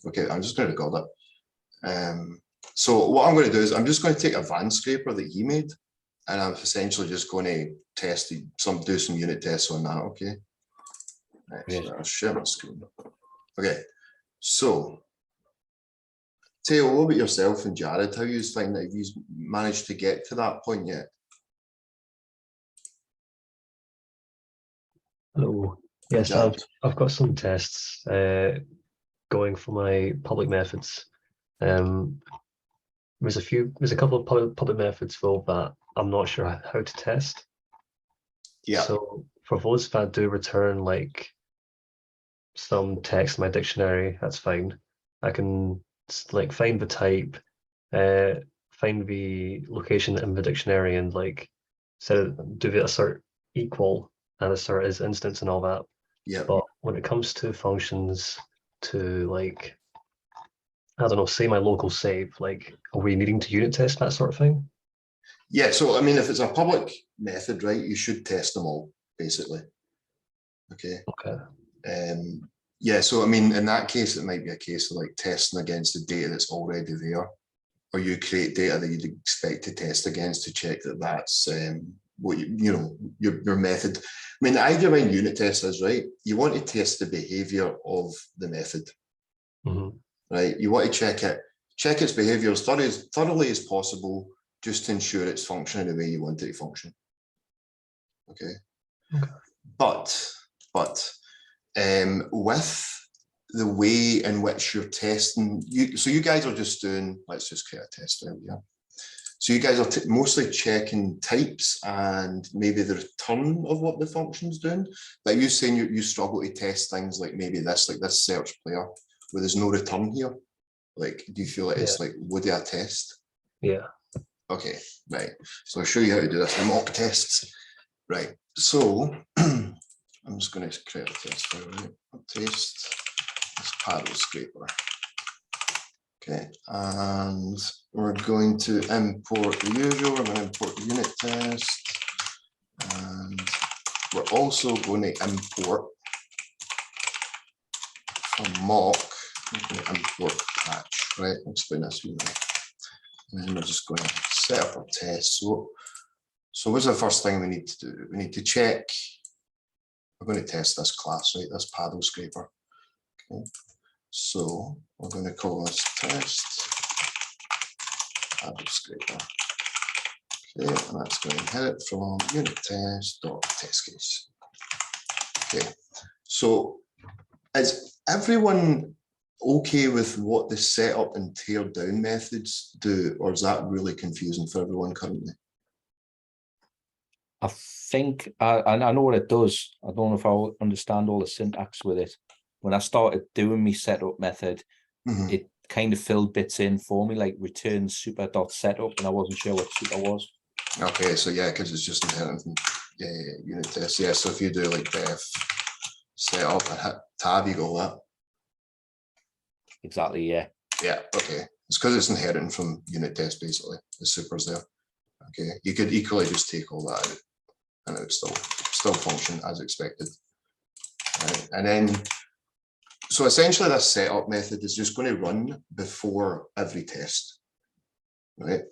Okay, I'm just going to record it. So what I'm going to do is I'm just going to take a van scraper that he made, and I'm essentially just going to test do some unit tests on that. Okay. Right, Yes. so I'll share my screen. Okay, so Theo, what about yourself and Jared? How you find that you've managed to get to that point yet? Hello. Yes, I've got some tests going for my public methods. There's a couple of public methods though that I'm not sure how to test. Yeah. So for those that do return like some text in my dictionary, that's fine. I can like find the type, find the location in the dictionary, and like do the assert equal and assert as instance and all that. Yeah. But when it comes to functions to like, I don't know, say my local save, like, are we needing to unit test that sort of thing? Yeah, so I mean, if it's a public method, right, you should test them all, basically. Okay. Okay. Yeah, so I mean, in that case, it might be a case of like testing against the data that's already there, or you create data that you'd expect to test against to check that that's what you know your method. I mean, the idea behind unit tests is, right, you want to test the behavior of the method, right? You want to check its behavior as thoroughly as possible, just to ensure it's functioning the way you want it to function. Okay. But with the way in which you're testing, so you guys are just doing, let's just create a test file, yeah. So you guys are mostly checking types and maybe the return of what the function's doing. But you're saying you struggle to test things like maybe this, like this search player, where there's no return here. Like, do you feel like it's like, would it a test? Yeah. Okay, right. So I'll show you how to do this in mock tests. Right. So I'm just going to create a test file, right? Test this paddle scraper. Okay, and we're going to import the usual. We're going to import the unit test, and we're also going to import from mock. We're going to import patch, right? I'll explain this to you now. And then we're just going to set up our test. So what's the first thing we need to do? We need to check. We're going to test this class, right? This paddle scraper. Okay. So we're going to call this test paddle scraper. Okay, and that's going to inherit from unit test.test case. Okay, so is everyone okay with what the setup and tear down methods do, or is that really confusing for everyone currently? I think I know what it does. I don't know if I understand all the syntax with it. When I started doing my setup method, it kind of filled bits in for me, like return super.setup, and I wasn't sure what super was. Okay, so yeah, because it's just inherent from unit test. Yeah, so if you do like def setup and hit tab, you go that. Exactly, yeah. Yeah, okay. It's because it's inherent from unit test, basically. The super's there. Okay, you could equally just take all that out and it would still function as expected. Right. And then, so essentially this setup method is just going to run before every test, right?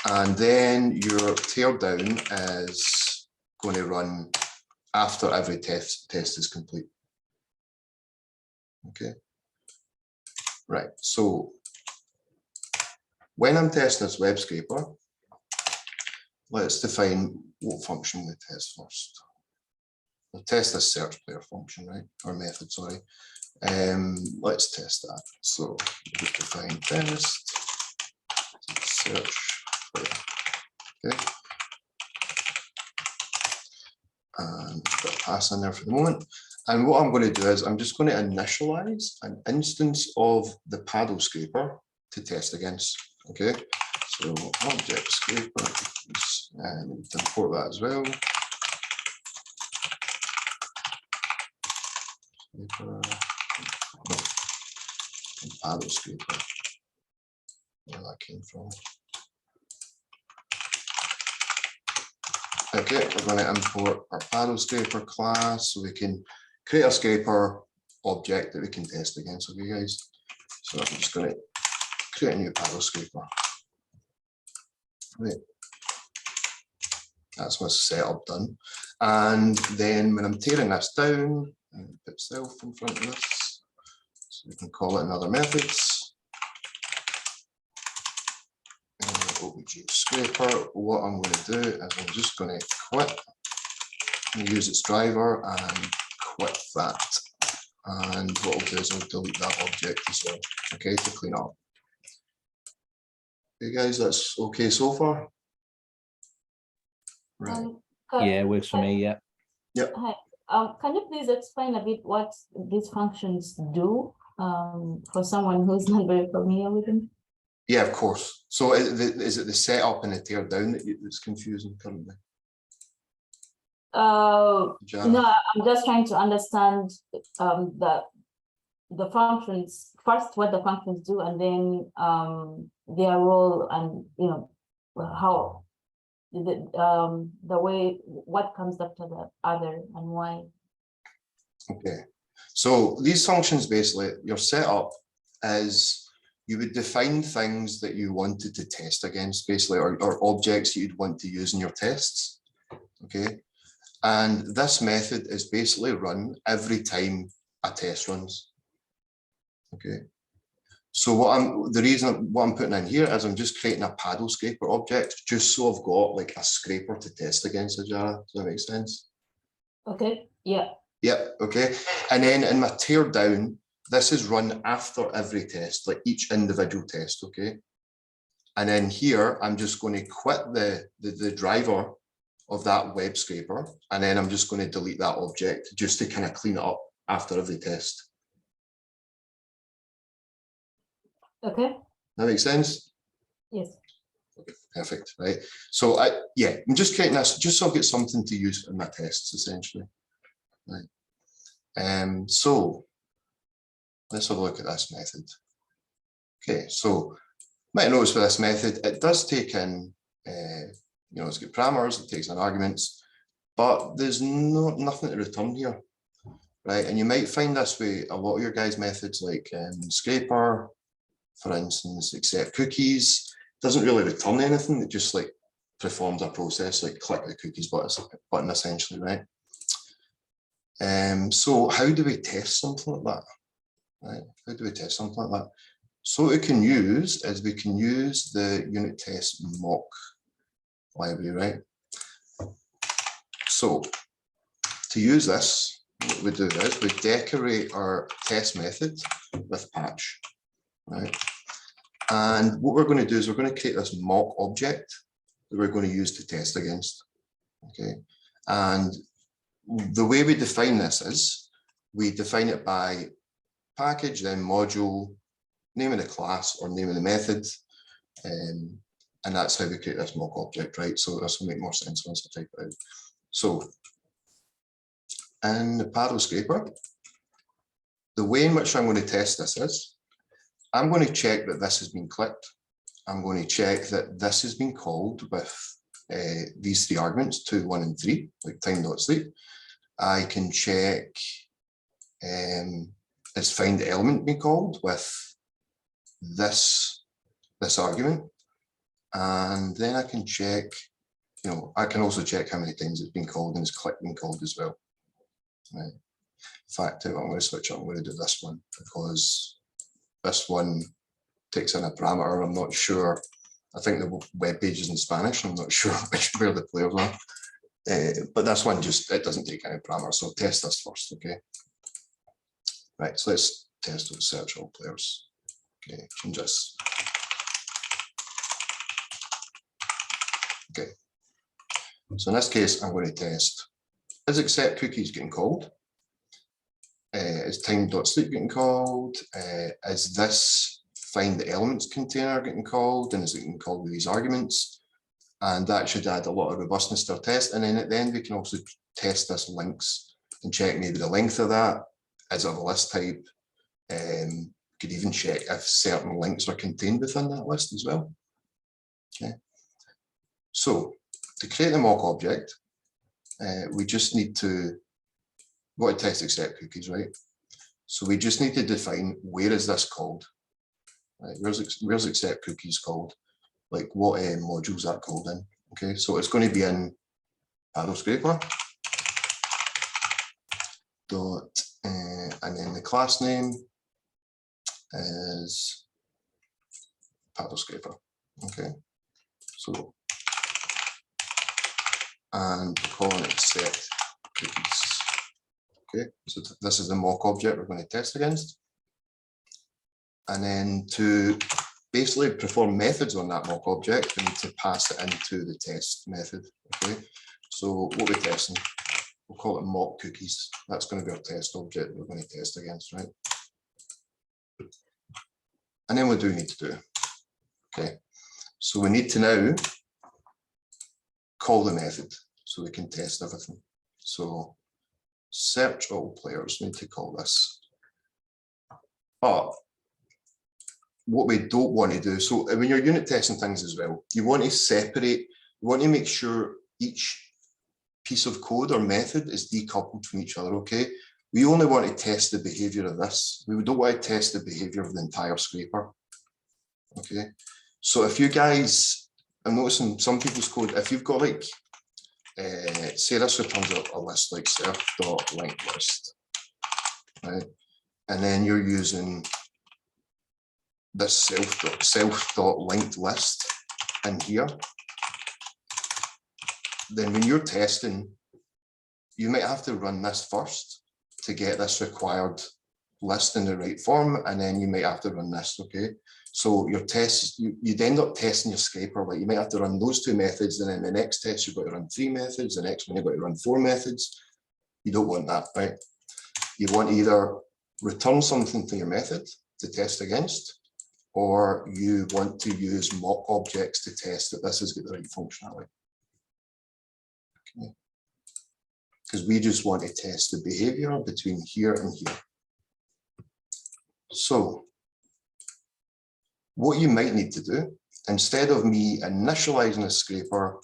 And then your tear down is going to run after every test is complete. Okay. Right, so when I'm testing this web scraper, let's define what function we test first. We'll test this search player function, right? Or method, sorry. Let's test that. So we just define test search player. Okay. And put a pass in there for the moment. And what I'm going to do is I'm just going to initialize an instance of the paddle scraper to test against. Okay, so object scraper, and import that as well. Scraper, and paddle scraper, where that came from. Okay, we're going to import our paddle scraper class so we can create a scraper object that we can test against. Okay, guys. So I'm just going to create a new paddle scraper. Right. That's my setup done. And then when I'm tearing this down, put self in front of this, so we can call it another methods. OBJ scraper. What I'm going to do is I'm just going to quit and use its driver and quit that. And what I'll do is I'll delete that object as well, okay, to clean up. Okay, guys, that's okay so far? Right. Yeah, works for me, yeah. Yep. Hi. Can you please explain a bit what these functions do for someone who's not very familiar with them? Yeah, of course. So is it the setup and the tear down that's confusing currently? Jana? No, I'm just trying to understand the functions, first what the functions do, and then their role, and how the way, what comes after the other and why. Okay, so these functions, basically your setup is you would define things that you wanted to test against, basically, or objects you'd want to use in your tests. Okay, and this method is basically run every time a test runs. Okay, so what I'm putting in here is I'm just creating a paddle scraper object, just so I've got like a scraper to test against, Ajara. Does that make sense? Okay, yeah. Yep, okay. And then in my tear down, this is run after every test, like each individual test, okay? And then here, I'm just going to quit the driver of that web scraper, and then I'm just going to delete that object just to kind of clean it up after every test. Okay. That makes sense? Yes. Okay, perfect, right? So I'm just creating this just so I'll get something to use in my tests, essentially. Right. So let's have a look at this method. Okay, so might notice with this method, it does take in, it's got parameters, it takes in arguments, but there's nothing to return here, right? And you might find this way a lot of your guys' methods, like scraper, for instance, accept cookies, doesn't really return anything. It just like performs a process, like click the cookies button essentially, right? So how do we test something like that? Right? How do we test something like that? So what we can use is we can use the unit test mock library, right? So to use this, what we do is we decorate our test method with patch, right? And what we're going to do is we're going to create this mock object that we're going to use to test against, okay? And the way we define this is we define it by package, then module, name of the class or name of the method, and that's how we create this mock object, right? So this will make more sense once I type it out. So in the paddle scraper, the way in which I'm going to test this is I'm going to check that this has been clicked. I'm going to check that this has been called with these three arguments, 2, 1, and 3, like time.sleep. I can check is find element been called with this argument. And then I can check, I can also check how many times it's been called and it's click been called as well. Right. In fact, I'm going to switch up, I'm going to do this one because this one takes in a parameter. I'm not sure. I think the web page is in Spanish. I'm not sure where the players are. But this one it doesn't take any parameter. So I'll test this first, okay? Right, so let's test with search all players. Okay, change this. Okay. So in this case, I'm going to test, is accept cookies getting called? Is time.sleep getting called? Is this find the elements container getting called? And is it getting called with these arguments? And that should add a lot of robustness to our test. And then at the end, we can also test this links and check maybe the length of that. Is it a list type? Could even check if certain links are contained within that list as well. Okay. So to create the mock object, we just need to test accept cookies, right? So we just need to define where is this called? Right? Where's accept cookies called? Like what modules that called in? Okay, so it's going to be in Paddle Scraper. Dot, and then the class name is Paddle Scraper. Okay, so and we're calling it set cookies. Okay, so this is the mock object we're going to test against. And then to basically perform methods on that mock object, we need to pass it into the test method. Okay, so what we're testing, we'll call it mock cookies. That's going to be our test object we're going to test against, right? And then what do we need to do? Okay, so we need to now call the method so we can test everything. So search all players, we need to call this. But what we don't want to do, so when you're unit testing things as well, you want to separate, you want to make sure each piece of code or method is decoupled from each other, okay? We only want to test the behavior of this. We don't want to test the behavior of the entire scraper, okay? So if you guys, I'm noticing some people's code, if you've got like, say this returns a list like self.linked list, right? And then you're using this self.linked list in here, then when you're testing, you might have to run this first to get this required list in the right form, and then you might have to run this, okay? So your tests, you'd end up testing your scraper, like you might have to run those two methods, and then the next test you've got to run 3 methods, the next one you've got to run 4 methods. You don't want that, right? You want to either return something to your method to test against, or you want to use mock objects to test that this has got the right functionality. Okay. Because we just want to test the behavior between here and here. So what you might need to do, instead of me initializing a scraper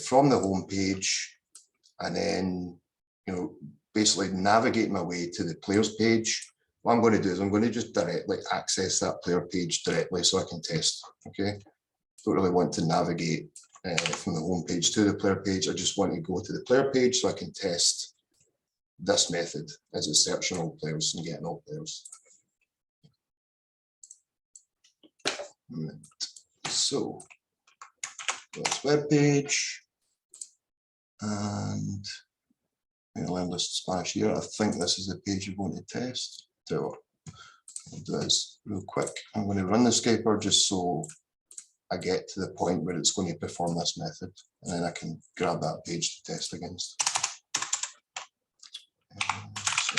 from the home page and then, you know, basically navigate my way to the players page, what I'm going to do is I'm going to just directly access that player page directly so I can test, okay? Don't really want to navigate from the home page to the player page. I just want to go to the player page so I can test this method as it's searching all players and getting all players. Right. So this web page, and I'm going to learn this Spanish here. I think this is the page you want to test. So I'll do this real quick. I'm going to run the scraper just so I get to the point where it's going to perform this method, and then I can grab that page to test against. So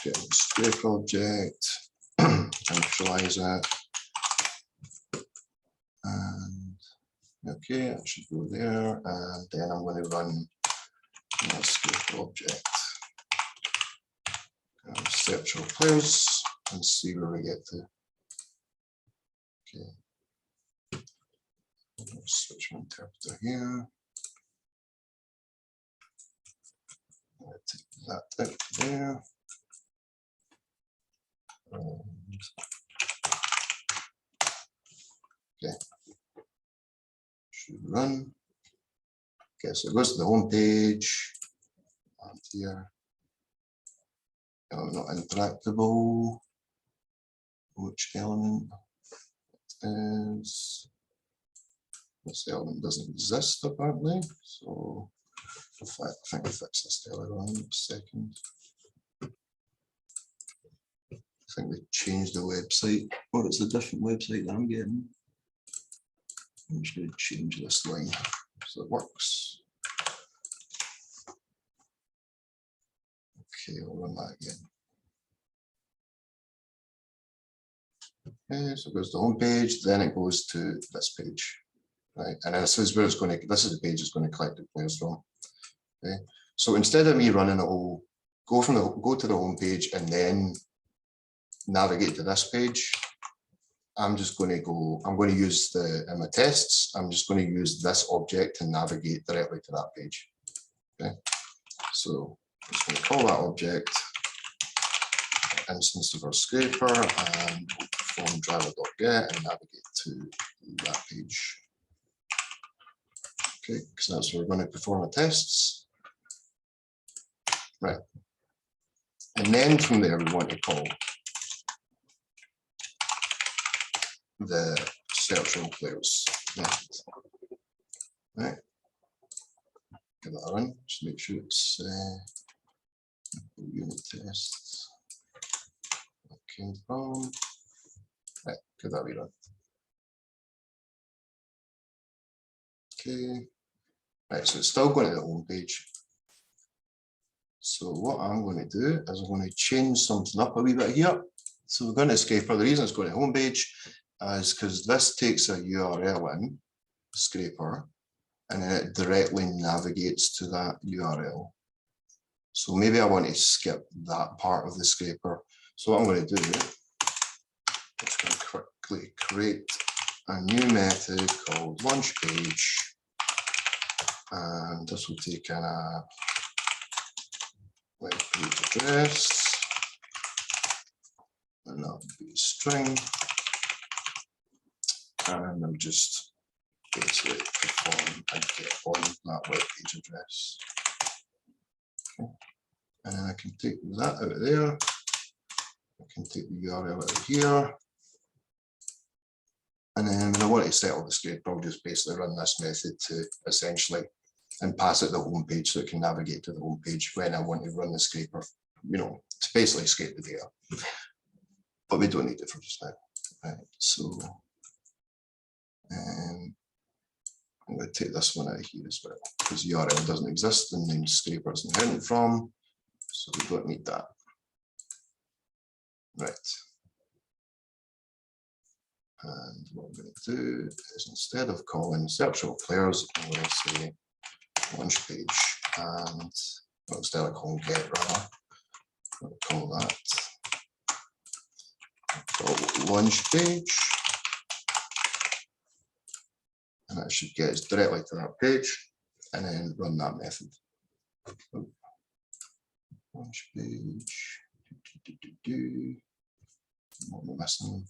get the scraper object, initialize it, and okay, I should go there, and then I'm going to run my scraper object. Search all players and see where we get to. Okay. Switch my interpreter here. Take that out there. Okay. Should run. Okay, so it goes to the home page. And here. Not interactable. Which element is? This element doesn't exist apparently. So in fact, I think I fixed this earlier on in a second. I think they changed the website, or it's a different website that I'm getting. I'm just going to change this line so it works. Okay, I'll run that again. Okay, so it goes to the home page, then it goes to this page, right? And this is where it's going to, this is the page it's going to collect the players from. Okay, so instead of me running a whole, go to the home page and then navigate to this page, I'm just going to go, I'm going to use the, in my tests, I'm just going to use this object to navigate directly to that page. Okay, so I'm just going to call that object instance of our scraper and we'll perform driver.get and navigate to that page. Okay, because that's where we're going to perform the tests. Right. And then from there, we want to call the search all players method. Right. Give that a run, just make sure it's unit tests. Okay, from right, give that a run. Okay, right, so it's still going to the home page. So what I'm going to do is I'm going to change something up a wee bit here. So we're going to scraper. The reason it's going to home page is because this takes a URL in, scraper, and then it directly navigates to that URL. So maybe I want to skip that part of the scraper. So what I'm going to do, I'm just going to quickly create a new method called launch page. And this will take in a web page address. And that would be a string. And I'm just basically perform and get on that web page address. Okay. And then I can take that out of there. I can take the URL out of here. And then when I want to settle the scraper, I'll just basically run this method to essentially and pass it the home page so it can navigate to the home page when I want to run the scraper, you know, to basically scrape the data. But we don't need it for just now. Right, so I'm going to take this one out of here as well, because URL doesn't exist and the scraper is inherited from, so we don't need that. Right. And what I'm going to do is instead of calling search all players, I'm going to say launch page, and well, instead of calling get rather, I'm going to call that launch page, and that should get us directly to that page, and then run that method. Launch page. What am I missing?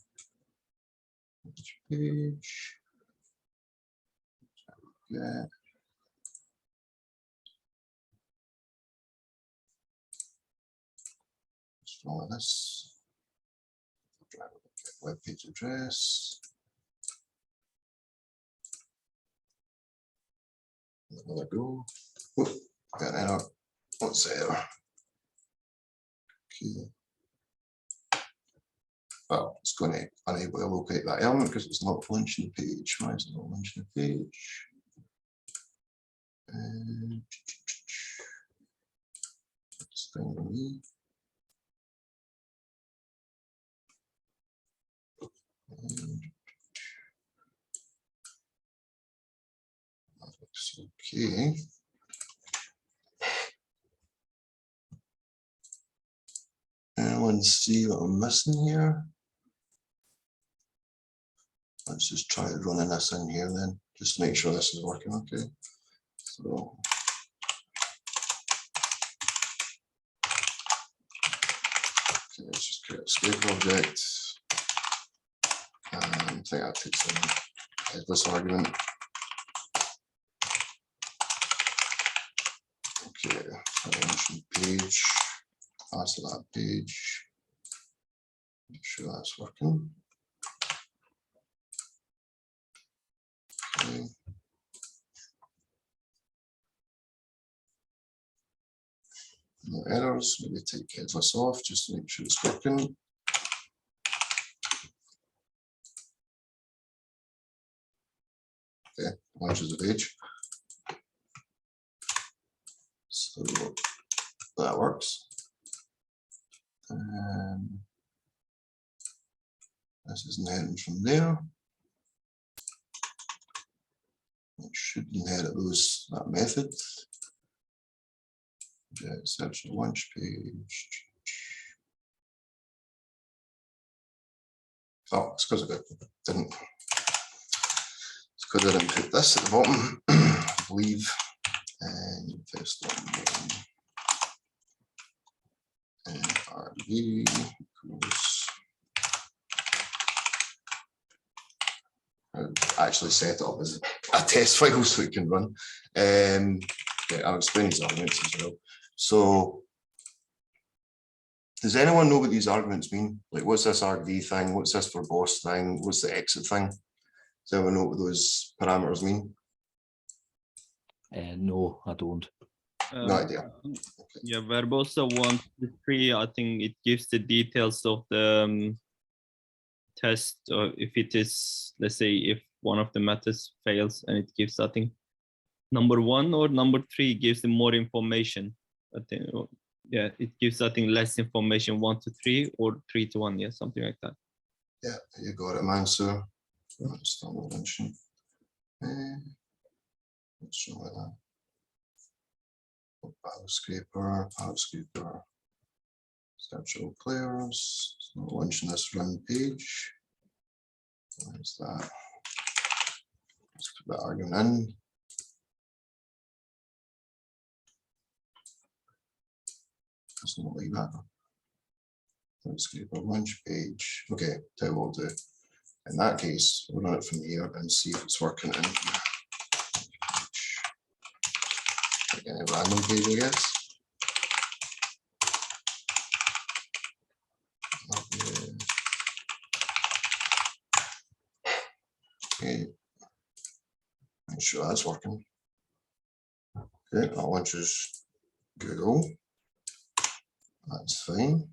Launch page. Yeah. What's wrong with this? Web page address. Another go. Oh, got an error. What's the error? Okay. Well, it's going to unable to locate that element because it's not launching the page. Why is it not launching the page? This thing with me. That looks okay. Anyone see what I'm missing here? Let's just try running this in here then, just to make sure this is working okay. So okay, let's just create a scraper object. And I think that takes in headless argument. Okay, page, pass to that page. Make sure that's working. Okay. No errors, maybe take headless off just to make sure it's working. Okay, launches the page. So that works. And this is inherited from there. It should inherit that method. Search the launch page. Oh, it's because I didn't. It's because I didn't put this at the bottom. I believe. And first one. RV equals. Actually set it up as a test file so it can run. Yeah, I'll explain these arguments as well. So does anyone know what these arguments mean? Like, what's this RV thing? What's this verbose thing? What's the exit thing? Does anyone know what those parameters mean? No, I don't. No idea. Yeah, verbosa 1 to 3, I think it gives the details of the test, or if it is, let's say, if one of the methods fails, and it gives, I think, number 1 or number 3 gives them more information. I think, yeah, it gives, I think, less information 1 to 3 or 3 to 1, yeah, something like that. Yeah, you got it, man. So let's start with mention. Let's show that. Power scraper, virtual players. It's not launching this run page. Where's that? Let's put that argument in. It's not like that. Let's scraper launch page. Okay, tell you what we'll do. In that case, we'll run it from here and see if it's working in here. Like a random page, I guess. Okay, make sure that's working. Okay, that launches Google. That's fine.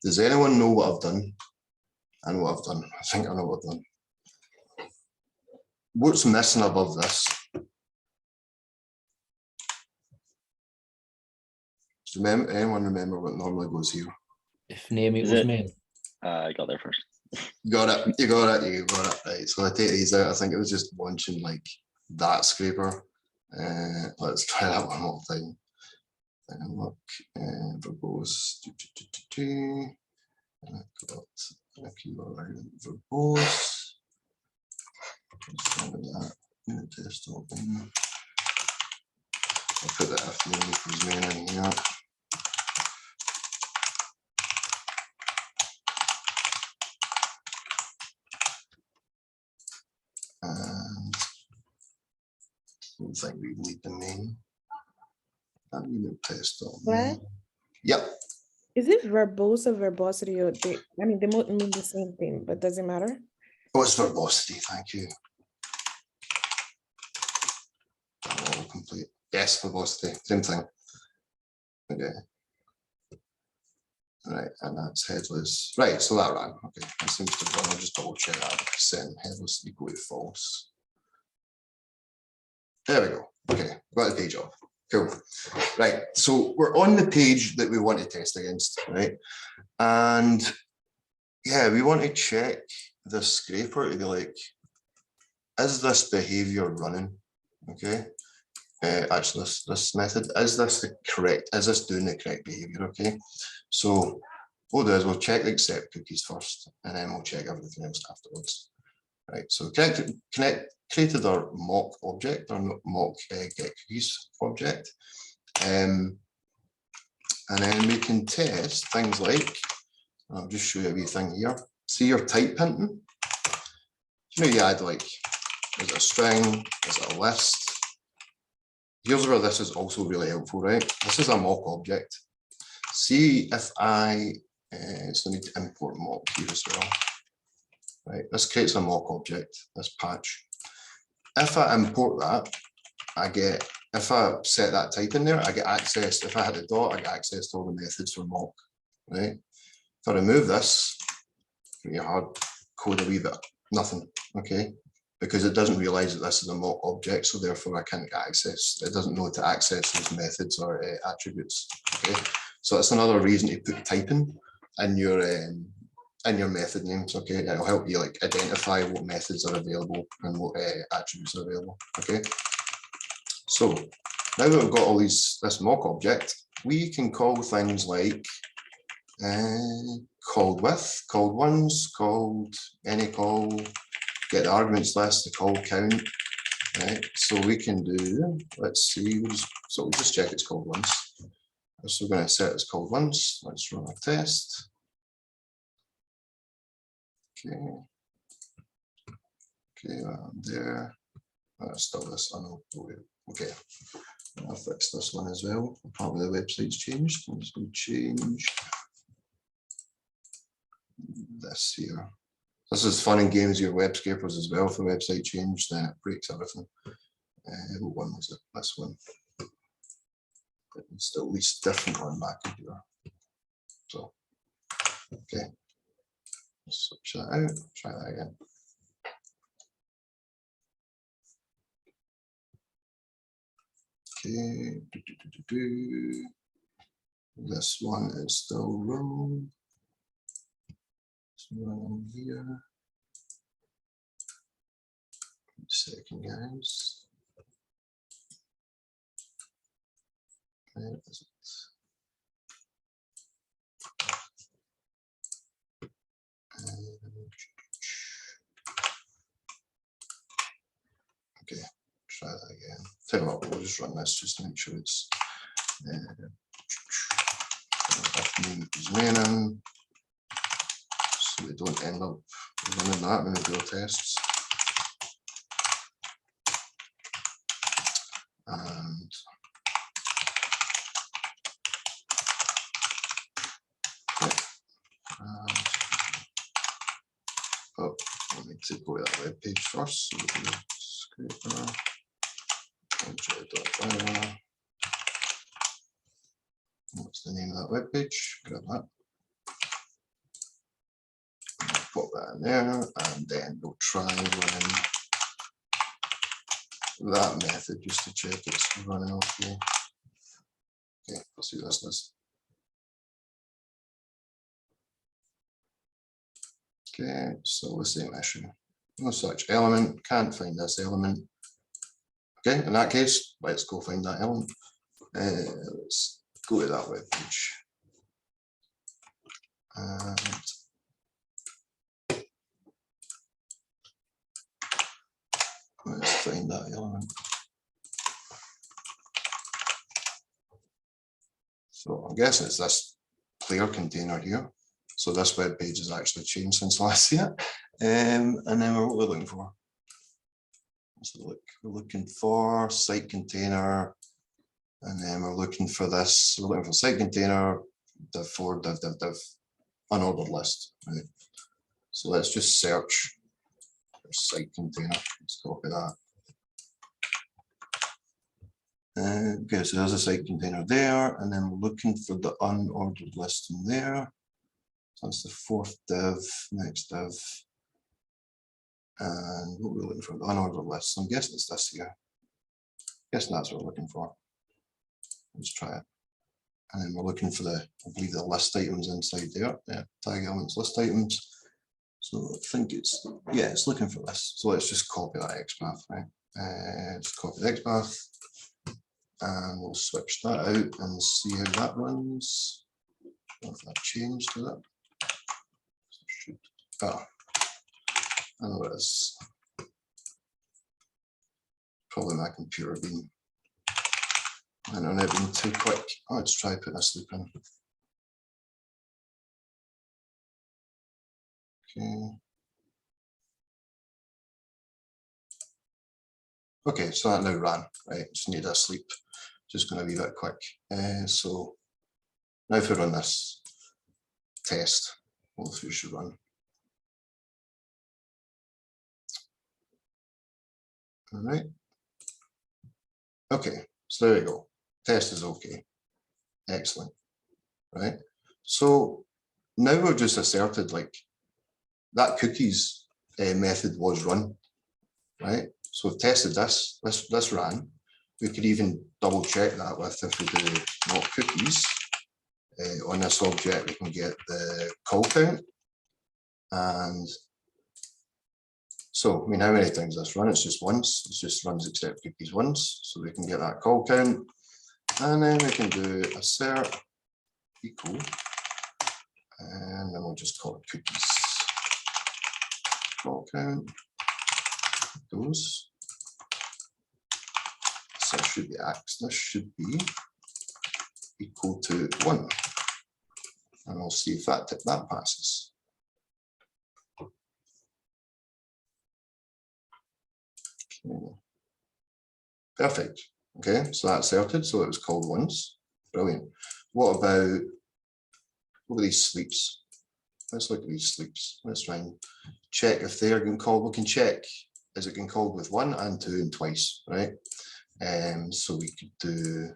Does anyone know what I've done? I know what I've done. I think I know what I've done. What's missing above this? Does anyone remember what normally goes here? If name it Is was it- me. I got there first. You got it. You got it. You got it. Right. So I take these out. I think it was just launching like that scraper. Let's try that one more time. And look, verbose. And I've got a keyword verbose. That unit test open. I'll put the F name equals main in here. And I don't think we need the main. And unit test on Right. Yep. Is it verbose or verbosity, or I mean, they both mean the same thing, but does it matter? Oh, it's verbosity, thank you. All complete. Yes, verbosity, same thing. Okay. Right, and that's headless. Right, so that ran. Okay, that seems to run. I'll just double check that percent headless equal to false. There we go. Okay, got the page off. Cool. Right, so we're on the page that we want to test against, right? And yeah, we want to check the scraper to be like, is this behavior running? Okay. Actually, this method, is this the correct, is this doing the correct behavior? Okay. So what we'll do is we'll check the accept cookies first, and then we'll check everything else afterwards. Right. So created our mock object, our mock get cookies object. And then we can test things like, I'll just show you a wee thing here. See your type hinting. You know, you add like, is it a string? Is it a list? Here's where this is also really helpful, right? This is a mock object. See if I, so I need to import mock here as well. Right, this creates a mock object, this patch. If I import that, I get, if I set that type in there, I get access. If I hit the dot, I get access to all the methods for mock, right? If I remove this, you hard code a wee bit, nothing, okay? Because it doesn't realize that this is a mock object, so therefore I can't get access. It doesn't know to access those methods or attributes, okay? So that's another reason to put typing in your method names, okay? It'll help you like identify what methods are available and what attributes are available, okay? So now that we've got all this mock object, we can call things like called with, called once, called any call, get the arguments list, the call count, right? So we can do, let's see, so we'll just check it's called once. So we're going to set it's called once. Let's run a test. Okay. Okay, there. Still this one. Okay, I'll fix this one as well. Apparently the website's changed. I'm just going to change this here. This is fun and games, your web scrapers as well. If the website changed, then it breaks everything. What one was it? This one. It's the least different one back in here. So, okay. Let's switch that out. Try that again. Okay. This one is still wrong. Run here. Second, guys. Where is it? Okay, try that again. Tell you what, we'll just run this just to make sure it's remaining, so we don't end up running that when we do our tests. And oh, I need to go to that web page first. So we can scraper. What's the name of that web page? Grab that. Put that in there, and then we'll try running that method just to check it's running okay. Okay, let's see this does. Okay, so the same issue. No such element, can't find this element. Okay, in that case, let's go find that element. Let's go to that web page. And let's find that element. So I'm guessing it's this player container here. So this web page has actually changed since last year. And then what we're looking for. So look, we're looking for site container, and then we're looking for this. We're looking for site container, div4, div, unordered list. Right? So let's just search for site container. Let's copy that. Okay, so there's a site container there, and then we're looking for the unordered list in there. So that's the fourth div, next div. And what we're looking for, the unordered list. So I'm guessing it's this here. Guessing that's what we're looking for. Let's try it. And then we're looking for the, I believe the list items inside there. Yeah, tag elements, list items. So I think it's, yeah, it's looking for this. So let's just copy that XPath, right? Just copy the XPath. And we'll switch that out and see how that runs. What if that changed to that? Oh, I know it is. Probably my computer being, I don't know, it being too quick. Oh, let's try putting a sleep in. Okay. Okay, so that now ran, right? Just need a sleep. Just going to be that quick. So now if we run this test, all three should run. All right. Okay, so there we go. Test is okay. Excellent. Right. So now we've just asserted like that cookies method was run. Right. So we've tested this. This ran. We could even double check that with if we do not cookies on this object, we can get the call count. And so, I mean, how many times this run? It's just once. It just runs accept cookies once. So we can get that call count. And then we can do assert equal. And then we'll just call it cookies. Call count. Goes. So it should be X. This should be equal to 1. And we'll see if that passes. Okay. Perfect. Okay, so that's certed. So it was called once. Brilliant. What about these sleeps? Let's look at these sleeps. Let's try and check if they are getting called. We can check, is it getting called with 1 and 2 and twice, right? So we could do,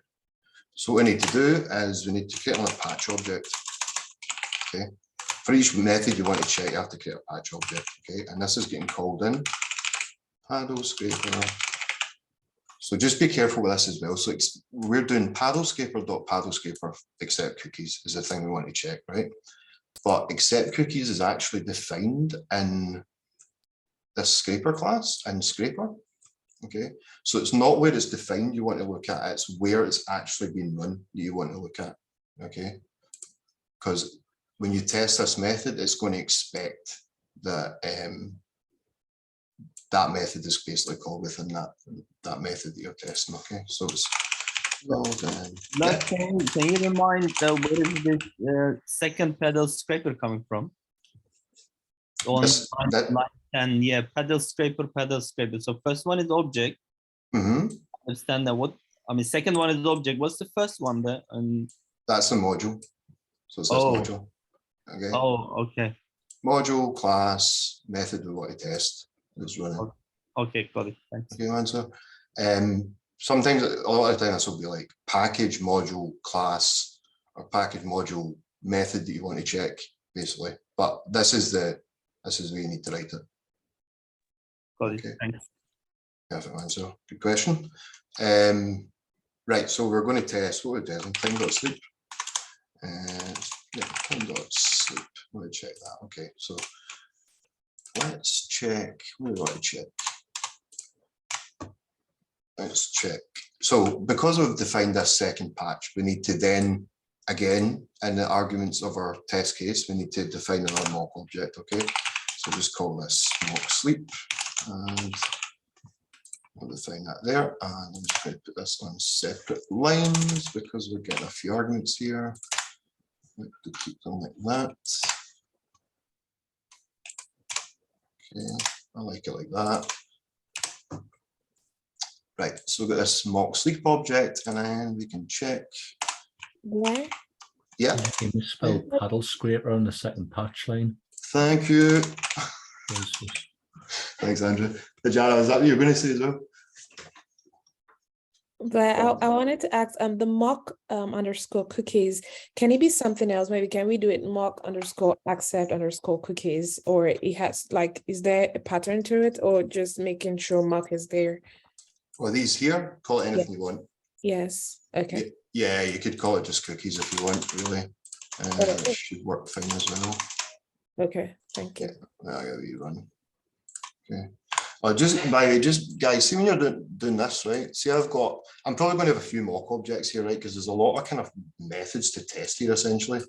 so what we need to do is we need to create another patch object. Okay. For each method you want to check, you have to create a patch object. Okay, and this is getting called in paddle scraper. So just be careful with this as well. So we're doing paddle scraper accept cookies is the thing we want to check, right? But accept cookies is actually defined in this scraper class and scraper. Okay, so it's not where it's defined you want to look at, it's where it's actually being run that you want to look at. Okay, because when you test this method, it's going to expect that that method is basically called within that method that you're testing. Okay, so it's Can you remind where is this second pedal scraper coming from? On line 10, yeah, pedal scraper. So first one is object. Understand that what I mean. Second one is object. What's the first one there? And that's the module. So it's this module. Okay. Oh, okay. Module, class, method we want to test is running. Okay, got it. Thanks. Okay, answer. Sometimes a lot of times this will be like package module class or package module method that you want to check, basically. But this is where you need to write it. Got it. Thanks. Perfect answer. Good question. Right, so we're going to test what we're doing. Time.sleep. Yeah, time.sleep. Let me check that. Okay, so let's check. What do I want to check? Let's check. So because we've defined this second patch, we need to then, again, in the arguments of our test case, we need to define another mock object, okay? So just call this mock sleep, and we'll define that there. And I'm just going to put this on separate lines because we're getting a few arguments here. To keep them like that. Okay, I like it like that. Right, so we've got this mock sleep object, and then we can check. Where? Yeah. You misspelled paddle scraper on the second patch line. Thank you. Jesus. Thanks, Andrew. Jara, is that what you're going to say as well? But I wanted to ask, the mock underscore cookies, can it be something else? Maybe can we do it mock underscore accept underscore cookies, or it has like, is there a pattern to it, or just making sure mock is there? Well, these here, call it anything you want. Yes. Okay. Yeah, you could call it just cookies if you want, really. It should work fine as well. Okay, thank you. Yeah, I got you run. Okay. Just guys, see when you're doing this, right? See, I'm probably going to have a few mock objects here, right? Because there's a lot of kind of methods to test here, essentially.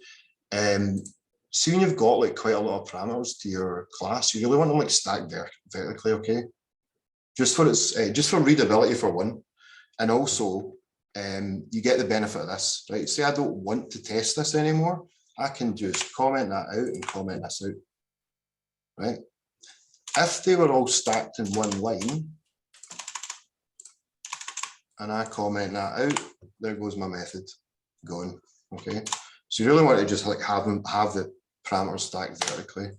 See when you've got like quite a lot of parameters to your class, you really want them like stacked vertically, okay? Just for readability for one, and also you get the benefit of this, right? Say I don't want to test this anymore, I can just comment that out and comment this out, right? If they were all stacked in one line and I comment that out, there goes my method going. Okay, so you really want to just like have the parameters stacked vertically.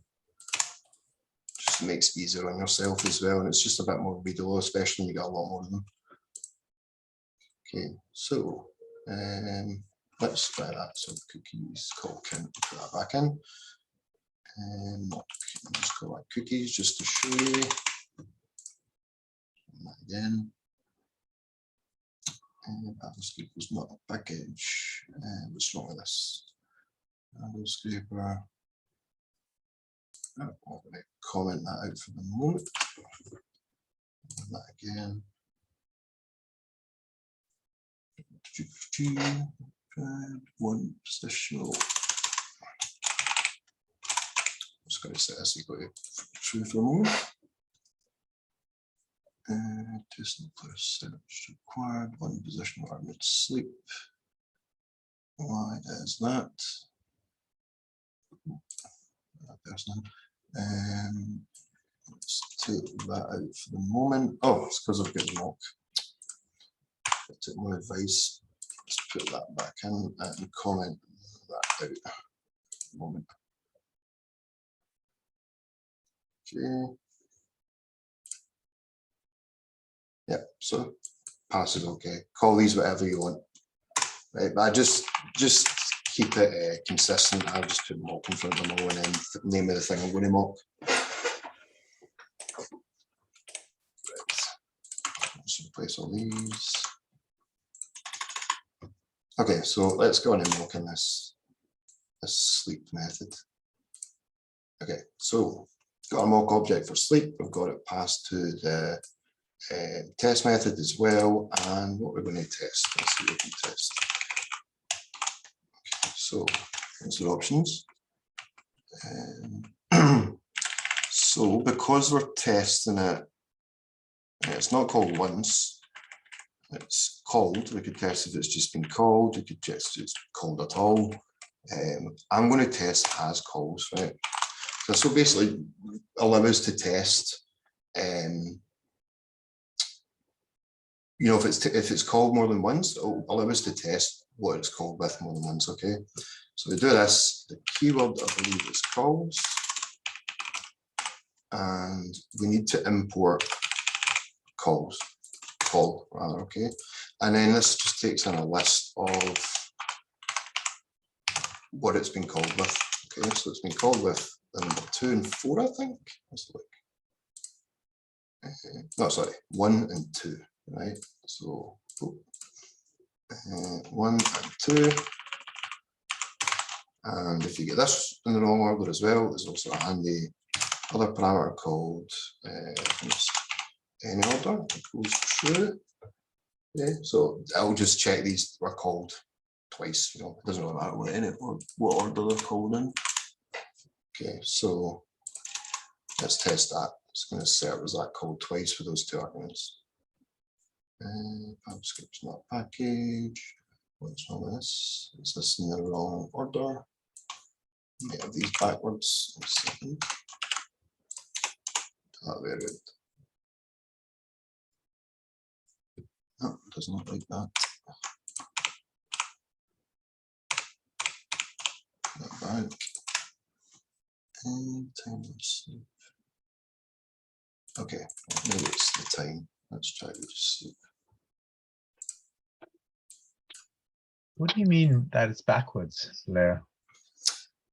Just makes it easier on yourself as well, and it's just a bit more readable, especially when you got a lot more of them. Okay, so let's try that. So cookies call count, put that back in. Just call that cookies just to show you. And that again. Paddle was not a package. What's wrong with this? Paddle scraper. I'm going to comment that out for the moment. And that again. One positional. I'm just going to set this equal to true for a moment. focus, no player search required, one position where mid sleep. Why is that? Person. Let's take that out for the moment. Oh, it's because I've got mock. I took my advice. Let's put that back in and comment that out. Moment. Okay. Yeah, so pass is okay. Call these whatever you want. Right, but I just keep it consistent. I'll just put mock in front of them all and then name of the thing I'm going to mock. Right. Let's replace all these. Okay, so let's go on and mock in this sleep method. Okay, so got a mock object for sleep. We've got it passed to the test method as well. And what we're going to test, let's see what we can test. Okay, so here's the options. So because we're testing it, it's not called once. It's called. We could test if it's just been called. We could test if it's called at all. I'm going to test as calls, right? So basically allow us to test. You know, if it's called more than once, it'll allow us to test what it's called with more than once. Okay. So we do this. The keyword I believe is calls, and we need to import calls. Call rather, okay, and then this just takes in a list of what it's been called with. Okay, so it's been called with the number 2 and 4, I think. Let's look. No, sorry, 1 and 2, right? So 1 and 2, and if you get this in the wrong order as well, there's also a handy other parameter called any order equals true. Okay, so I'll just check these were called twice. You know, it doesn't really matter what order they're called in. Okay, so let's test that. It's going to serve as that called twice for those 2 arguments. JavaScript's not package. What's wrong with this? Is this in the wrong order? Might have these backwards. A second. Very good. Oh, it does not like that. Back. And time of sleep. Okay, maybe it's the time. Let's try to just sleep. What do you mean that it's backwards, Blair?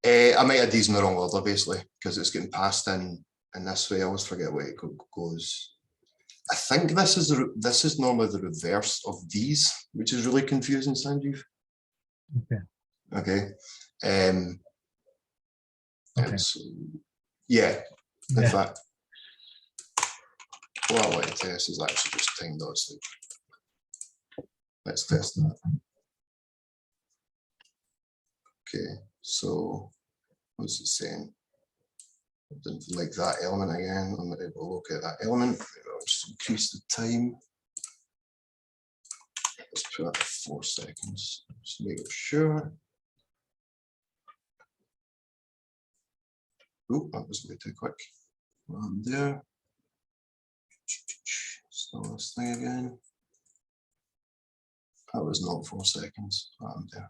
I might have these in the wrong order, basically, because it's getting passed in this way. I always forget where it goes. I think this is normally the reverse of these, which is really confusing, Sanjeev. Okay. Okay. Okay. So, yeah. In fact, what I want to test is actually just time.sleep. Let's test that. Okay, so what's it saying? I didn't like that element again. I'm not able to look at that element. I'll just increase the time. Let's put that to 4 seconds. Just make sure. Oh, that was way too quick. There. Still this thing again. That was not 4 seconds. There.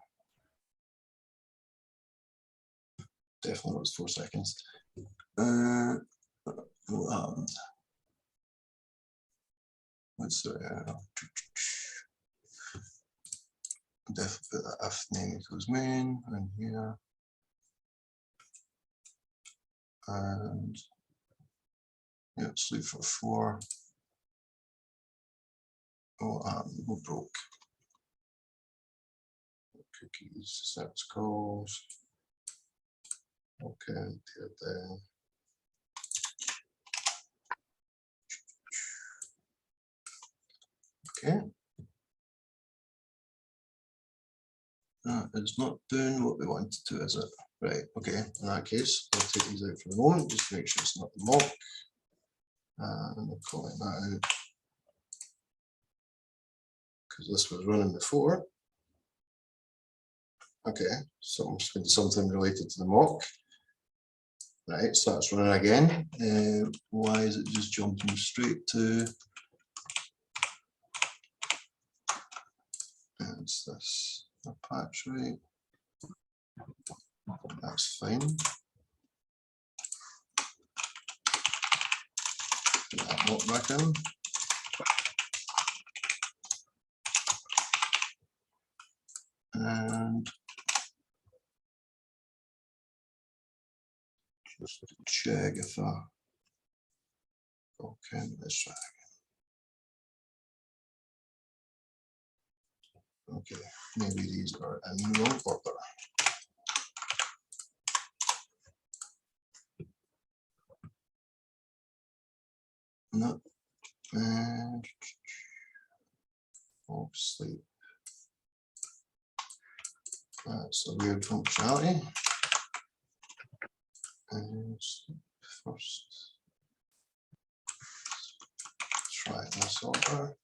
Definitely was 4 seconds. What's the definitely the F name equals main and here. And yeah, sleep for 4. Oh, we broke. Cookies, sets calls. Okay, there. Okay. That is not doing what we wanted to, is it? Right, okay, in that case, I'll take these out for the moment, just to make sure it's not the mock. And we're calling that out. because this was running before. Okay, so I'm just going to do something related to the mock. Right, so that's running again. Why is it just jumping straight to? Is this a patch rate? That's fine. Put that mock back in. And just to check if okay, let's try again. Okay, maybe these are in the wrong order. No, and fall asleep. That's a weird functionality. And first, try this over.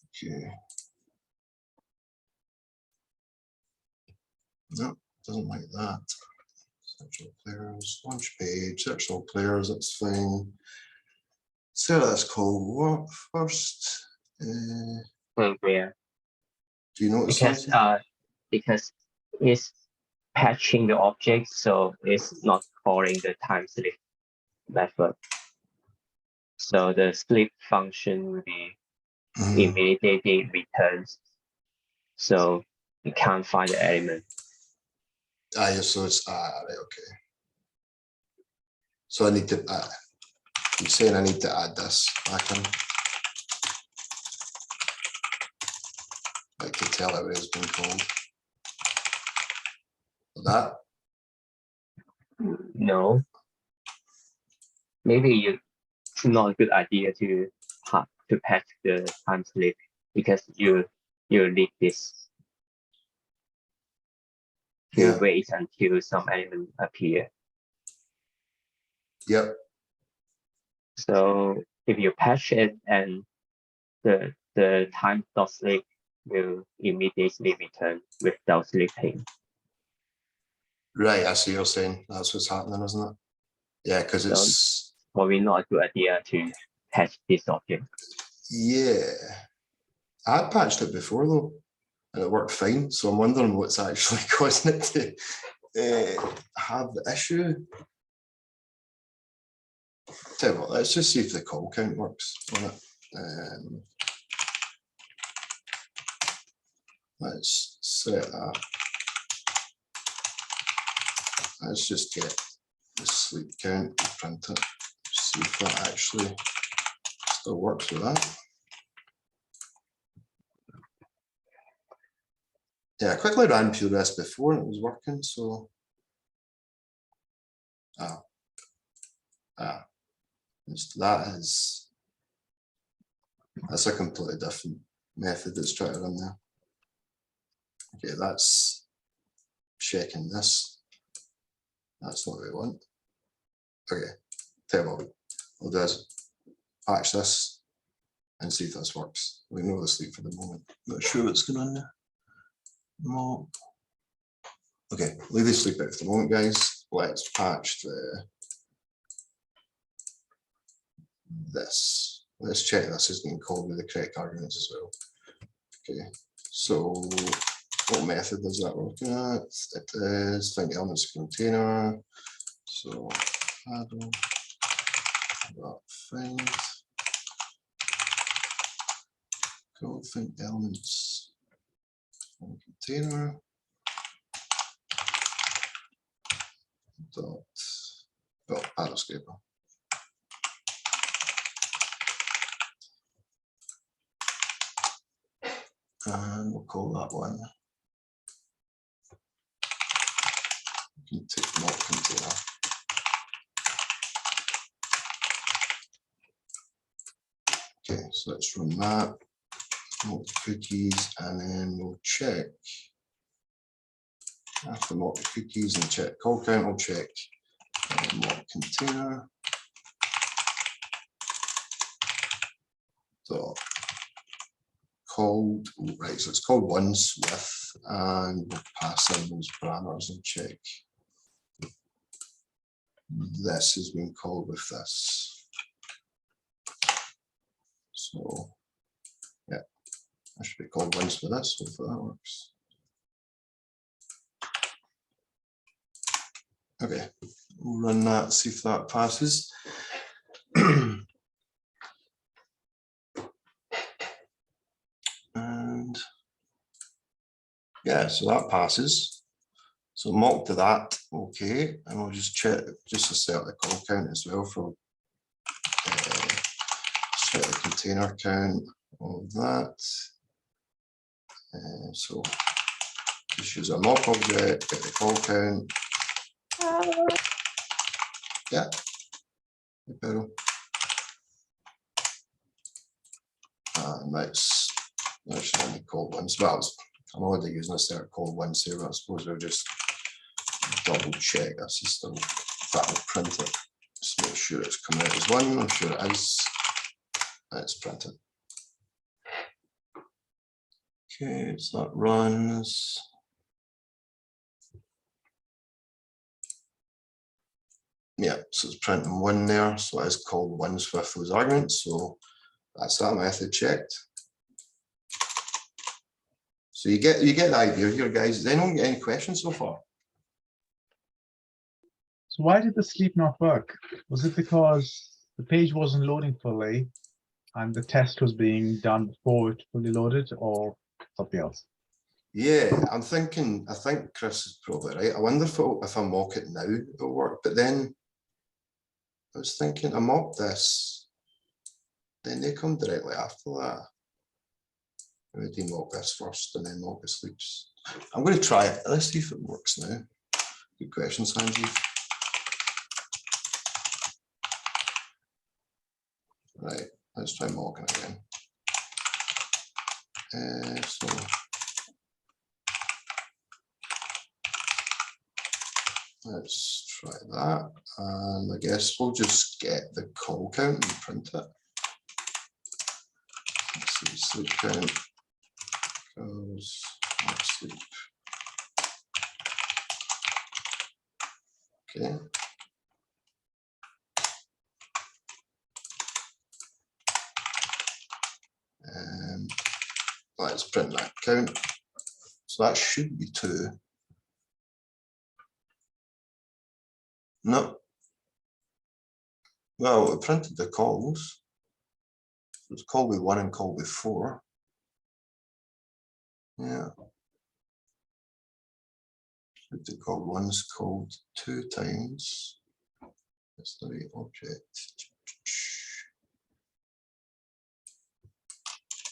Okay. No, doesn't like that. Search all players, launch page, search all players, that's fine. So that's called what first? Where Do you notice because something? because it's patching the object, so it's not calling the time slip method. So the slip function will be immediately returns. So you can't find the element. Ah, yeah, so it's right, okay. So I need to you're saying I need to add this back in. Like to tell it what it's been called. That? No. Maybe it's not a good idea to patch the time slip because you need this to Yeah. wait until some element appear. Yep. So if you patch it and the time dot slip will immediately return without slipping. Right, I see what you're saying. That's what's happening, isn't it? Yeah, because it's probably not a good idea to patch this object. yeah. I had patched it before though, and it worked fine. So I'm wondering what's actually causing it to have the issue. Tell you what, let's just see if the call count works on it. Let's set that. Let's just get the sleep count, print it, see if that actually still works with that. Yeah, I quickly ran through this before and it was working, so that's a completely different method that's trying to run there. Okay, that's checking this. That's not what we want. Okay, tell you what we'll do is patch this and see if this works. We know the sleep for the moment. Not sure what's going on there. No. Okay, leave the sleep out for the moment, guys. Let's patch this. Let's check this is being called with the correct arguments as well. Okay, so what method is that working at? It is find elements of container. So handle that find. Go find elements from container. Paddle scraper. And we'll call that one. You can take mock container. Okay, so let's run that. Mock cookies, and then we'll check. After mock cookies and check call count, we'll check mock container. dot called, right, so it's called once with, and we'll pass in those parameters and check this has been called with this. So yeah, I should be called once with this, hopefully that works. Okay, we'll run that, see if that passes. And yeah, so that passes. So mock to that, okay, and we'll just check, just assert the call count as well for set the container count of that. So just use a mock object, get the call count. Yeah, and that's only called once. Well, I'm already using a set called once here, but I suppose we'll just double check our system. That will print it. Just make sure it's coming out as one. I'm sure it is. It's printed. Okay, so that runs. Yeah, so it's printing one there. So it is called once with those arguments. So that's that method checked. So you get the idea here, guys. Does anyone get any questions so far? So why did the sleep not work? Was it because the page wasn't loading fully and the test was being done before it fully loaded, or something else? Yeah, I think Chris is probably right. I wonder if I mock it now, it'll work. But then I was thinking, I mock this, then they come directly after that. Maybe mock this first and then mock the sleeps. I'm going to try it. Let's see if it works now. Good question, Sanjeev. Right, let's try mocking again. So let's try that, and I guess we'll just get the call count and print it. Let's see, sleep count goes sleep. Okay. Let's print that count. So that should be 2. No. Well, it printed the calls. It's called with 1 and called with 4. Yeah. The call one's called 2 times. That's the right object.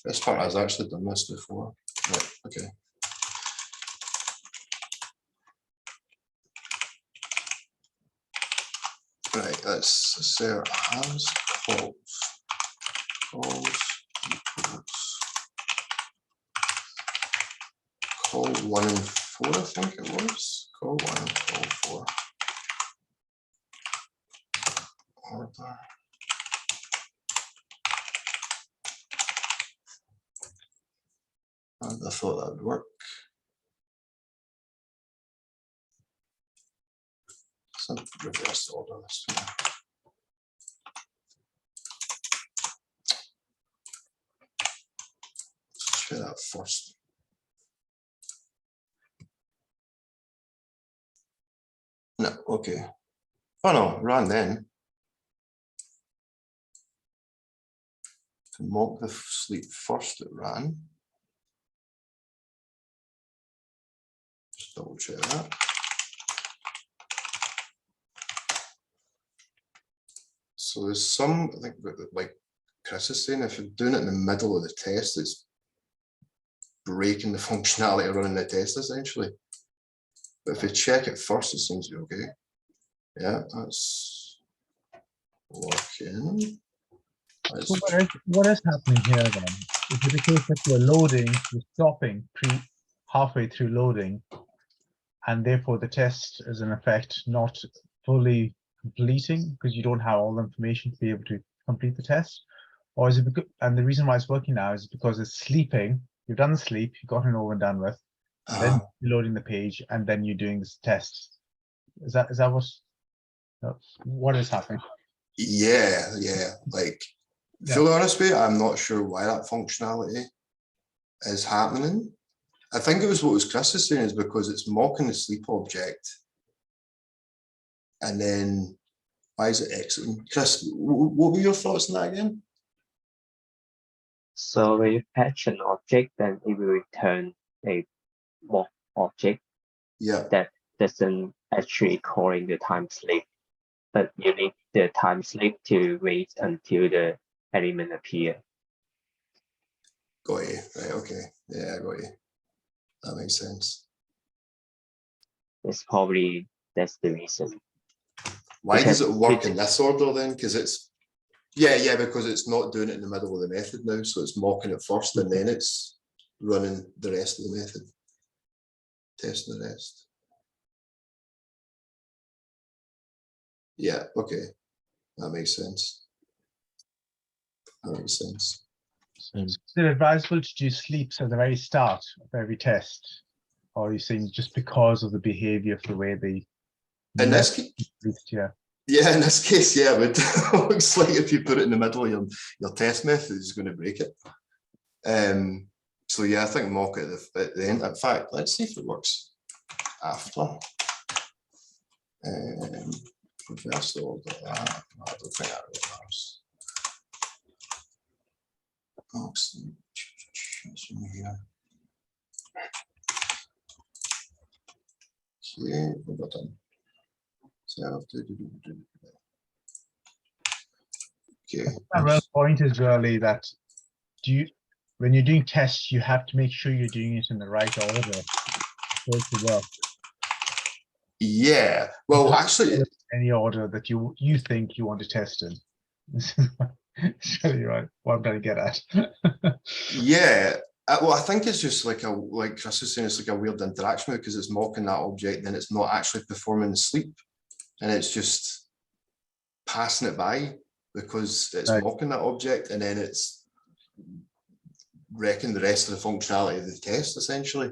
This part has actually done this before. Right, okay. Right, let's assert has calls. Calls equals call 1 and 4, I think it was. Call 1 and call 4. Order. And I thought that would work. So reverse order this one. Let's try that first. No, okay. Oh no, run then. To mock the sleep first, it ran. Just double check that. So there's some, I think, like Chris is saying, if you're doing it in the middle of the test, it's breaking the functionality of running the test essentially. But if you check it first, it seems to be okay. Yeah, that's working. So what is happening here then? Is it the case that you're loading, you're stopping halfway through loading, and therefore the test is in effect not fully completing because you don't have all the information to be able to complete the test? Or is it because, and the reason why it's working now is because it's sleeping, you've done the sleep, you've gotten it over and done with, then you're loading the page, and then you're doing this test. Is that what is happening? Yeah, like, Yeah. fully honest with you, I'm not sure why that functionality is happening. I think it was what was Chris is saying, is because it's mocking the sleep object. And then, why is it exiting? Chris, what were your thoughts on that again? So when you patch an object, then it will return a mock object Yeah, that doesn't actually calling the time sleep, but you need the time sleep to wait until the element appear. got you. Right, okay. Yeah, I got you. That makes sense. It's probably that's the reason. Why does it work Because- in this order then? Because it's, yeah, because it's not doing it in the middle of the method now. So it's mocking it first and then it's running the rest of the method, testing the rest. Yeah, okay. That makes sense. That makes sense. Is it advisable to do sleeps at the very start of every test? Or are you saying just because of the behavior of the way the In this case, yeah. yeah, in this case, yeah, but it looks like if you put it in the middle of your test method, it's going to break it. So yeah, I think mock it at the end. In fact, let's see if it works after. Reverse order that. I don't think that reverse. It's in here. Okay, what have I done? Okay. My real point is really that when you're doing tests, you have to make sure you're doing it in the right order for it to work. Yeah, well, actually, Any order that you think you want to test in. This is really right. What I'm trying to get at. yeah. Well, I think it's just like Chris was saying, it's like a weird interaction because it's mocking that object, then it's not actually performing the sleep, and it's just passing it by because it's Right. mocking that object, and then it's wrecking the rest of the functionality of the test essentially.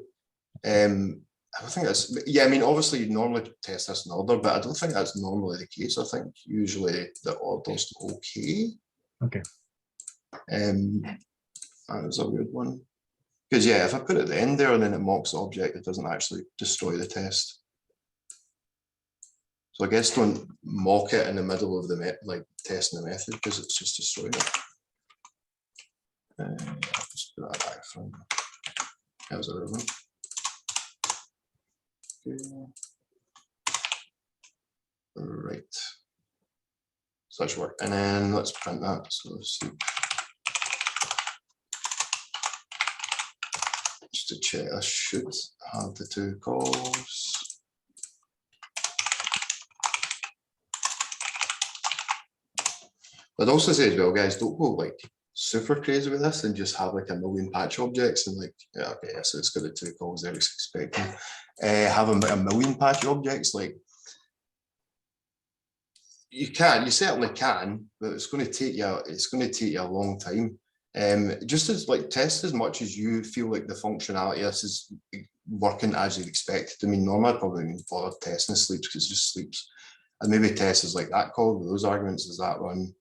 I don't think that's, yeah, I mean, obviously you normally test this in order, but I don't think that's normally the case. I think usually the order's okay. Okay. That was a weird one. Because yeah, if I put it at the end there and then it mocks the object, it doesn't actually destroy the test. So I guess don't mock it in the middle of the testing the method because it's just destroying it. I'll just put that back from. That was a weird one. Okay. Right. So that should work. And then let's print that. So sleep. Just to check, I should have the two calls. I'd also say as well, guys, don't go like super crazy with this and just have like a million patch objects and like, yeah, okay, so it's got the two calls there it's expecting. Have a million patch objects, like you certainly can, but it's going to take you a long time. Just as like test as much as you feel like the functionality of this is working as you'd expected. I mean, normally I'd probably even bother testing sleeps because it just sleeps. And maybe test is like that call with those arguments as that run.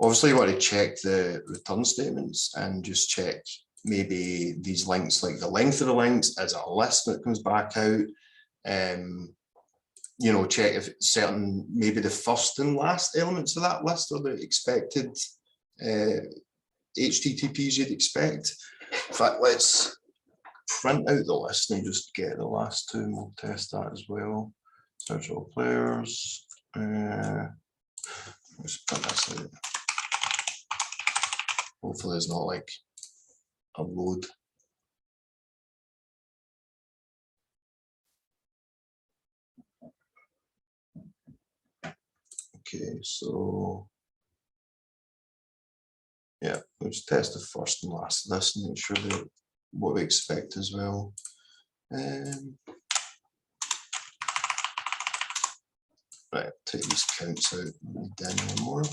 Obviously you want to check the return statements and just check maybe these links, like the length of the links as a list that comes back out. You know, check if certain, maybe the first and last elements of that list are the expected HTTPs you'd expect. In fact, let's print out the list and just get the last two and we'll test that as well. Search all players. Let's print this out. Hopefully there's not like a load. Okay, so yeah, let's test the first and last of this and make sure that what we expect as well. Right, take these counts out, don't need any more.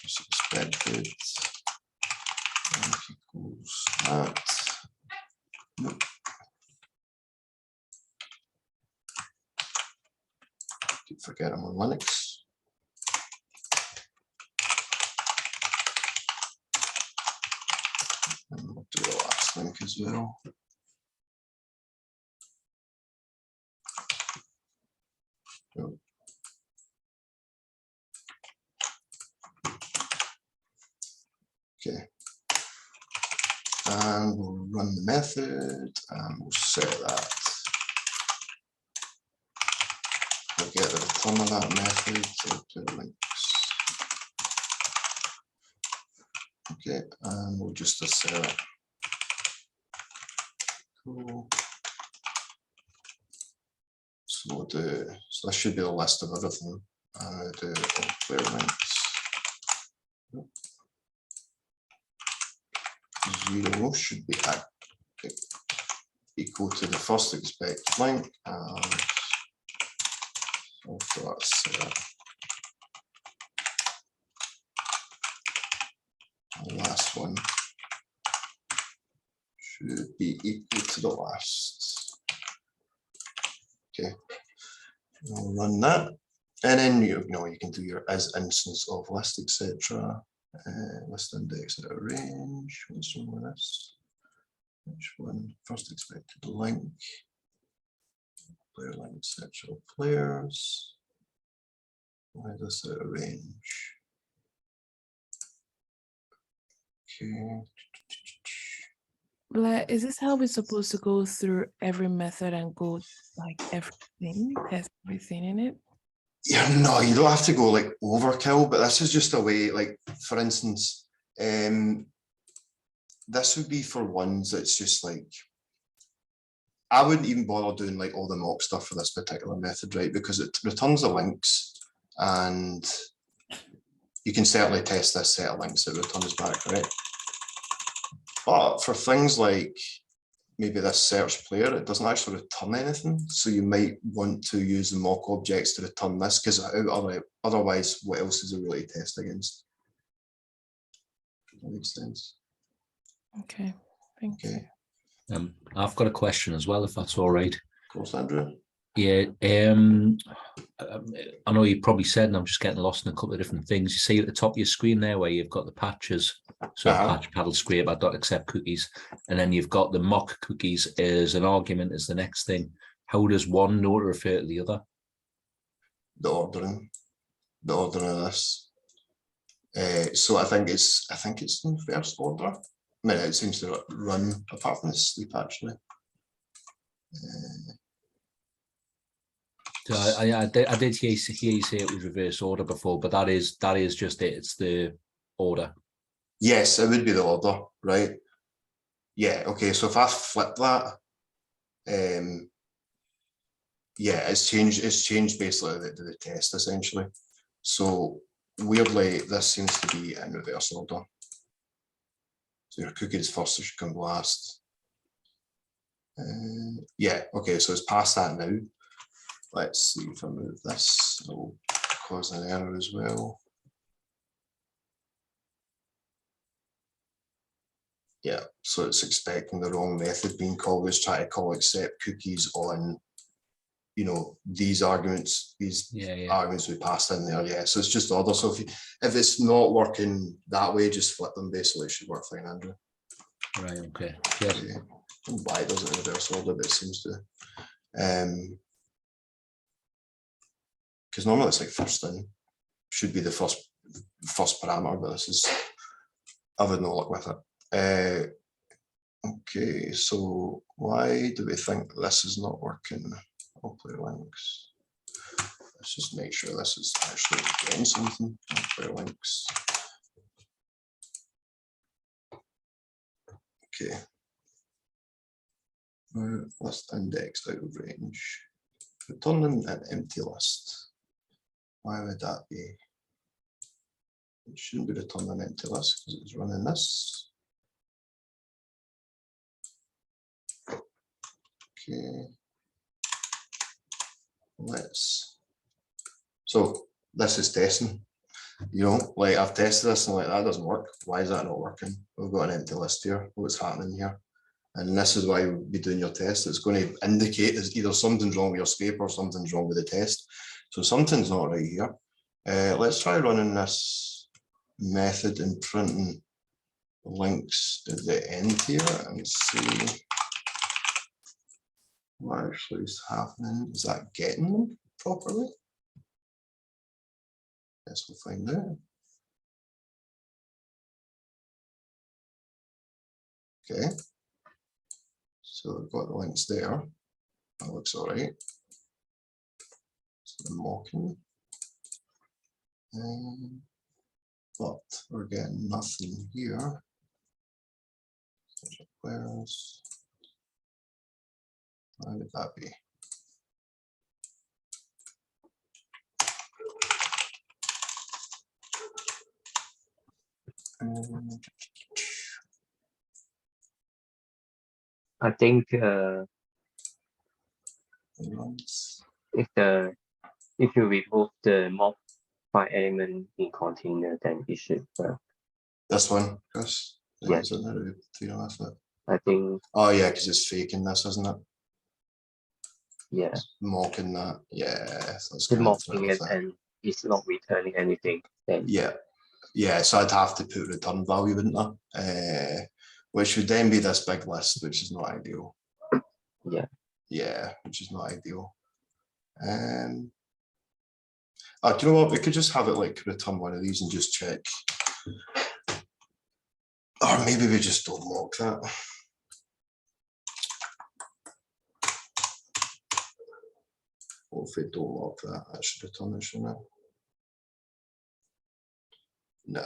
Expected equals that. Nope. Keep forgetting I'm on Linux. And we'll do the last link as well. Nope. Okay. And we'll run the method and we'll set that. We'll get the return of that method to links. Okay, and we'll just assert. Cool. So we'll do, so that should be a list of everything. And we'll do all player links. 0 should be equal to the first expected link, and also that's the last one should be equal to the last. Okay, we'll run that, and then you know you can do your as instance of list, etc. List index at a range. What's wrong with this? Which one? First expected link. Player link set of players. Why is this at a range? Okay. Blair, is this how we're supposed to go through every method and go like everything, test everything in it? Yeah, no, you don't have to go like overkill, but this is just a way, like, for instance, this would be for ones that's just like, I wouldn't even bother doing like all the mock stuff for this particular method, right? Because it returns the links and you can certainly test this set of links it returns back, right? But for things like maybe this search player, it doesn't actually return anything. So you might want to use the mock objects to return this, because otherwise, what else is it really test against? That makes sense. Okay, thank you. Okay, I've got a question as well, if that's all right. of course, Andrew. Yeah, I know you probably said, and I'm just getting lost in a couple of different things. You see at the top of your screen there where you've got the patches, so patch paddle scraper dot accept cookies, and then you've got the mock cookies as an argument as the next thing. How does one know to refer to the other? The ordering of this. So I think it's in first order. I mean, it seems to run apart from the sleep actually. So I did hear you say it was reverse order before, but that is just it. It's the order. Yes, it would be the order, right? Yeah. Okay. So if I flip that, yeah, it's changed basically the test essentially. So weirdly, this seems to be in reverse order. So your cookie is first, so should come last. Yeah. Okay. So it's past that now. Let's see if I move this, it'll cause an error as well. Yeah, so it's expecting the wrong method being called. It's trying to call accept cookies on, you know, these arguments, arguments we passed in there. Yeah, so it's just order. So if it's not working that way, just flip them. Basically, it should work fine, Andrew. Right. Okay. Yes. Okay. Why it doesn't in reverse order, but it seems to. Because normally it's like first in, should be the first parameter, but this is, I've had no luck with it. Okay, so why do we think this is not working? All player links. Let's just make sure this is actually getting something. All player links. Okay. List index out of range. Returning an empty list. Why would that be? It shouldn't be returning an empty list because it's running this. Okay. So this is testing, you know, like I've tested this and like that doesn't work. Why is that not working? We've got an empty list here. What's happening here? And this is why you'll be doing your test. It's going to indicate there's either something's wrong with your scraper or something's wrong with the test. So something's not right here. Let's try running this method and printing links at the end here and see what actually is happening. Is that getting them properly? Guess we'll find out. Okay. So we've got the links there. That looks all right. So mocking. But we're getting nothing here. Where's, why would that be? I think Runs. if you remove the mock file element in container, then it should work. This one, Chris. Yeah. Is it there? You know, that's it. I think, Oh yeah, because it's faking this, isn't it? yeah, It's mocking that. Yeah, that's it's gonna mocking throw it that. and it's not returning anything. Then Yeah, yeah. So I'd have to put return value, wouldn't I? Which would then be this big list, which is not ideal. Yeah. Yeah, which is not ideal. Do you know what? We could just have it like return one of these and just check. Or maybe we just don't mock that. What if we don't mock that? That should return it, shouldn't it? No.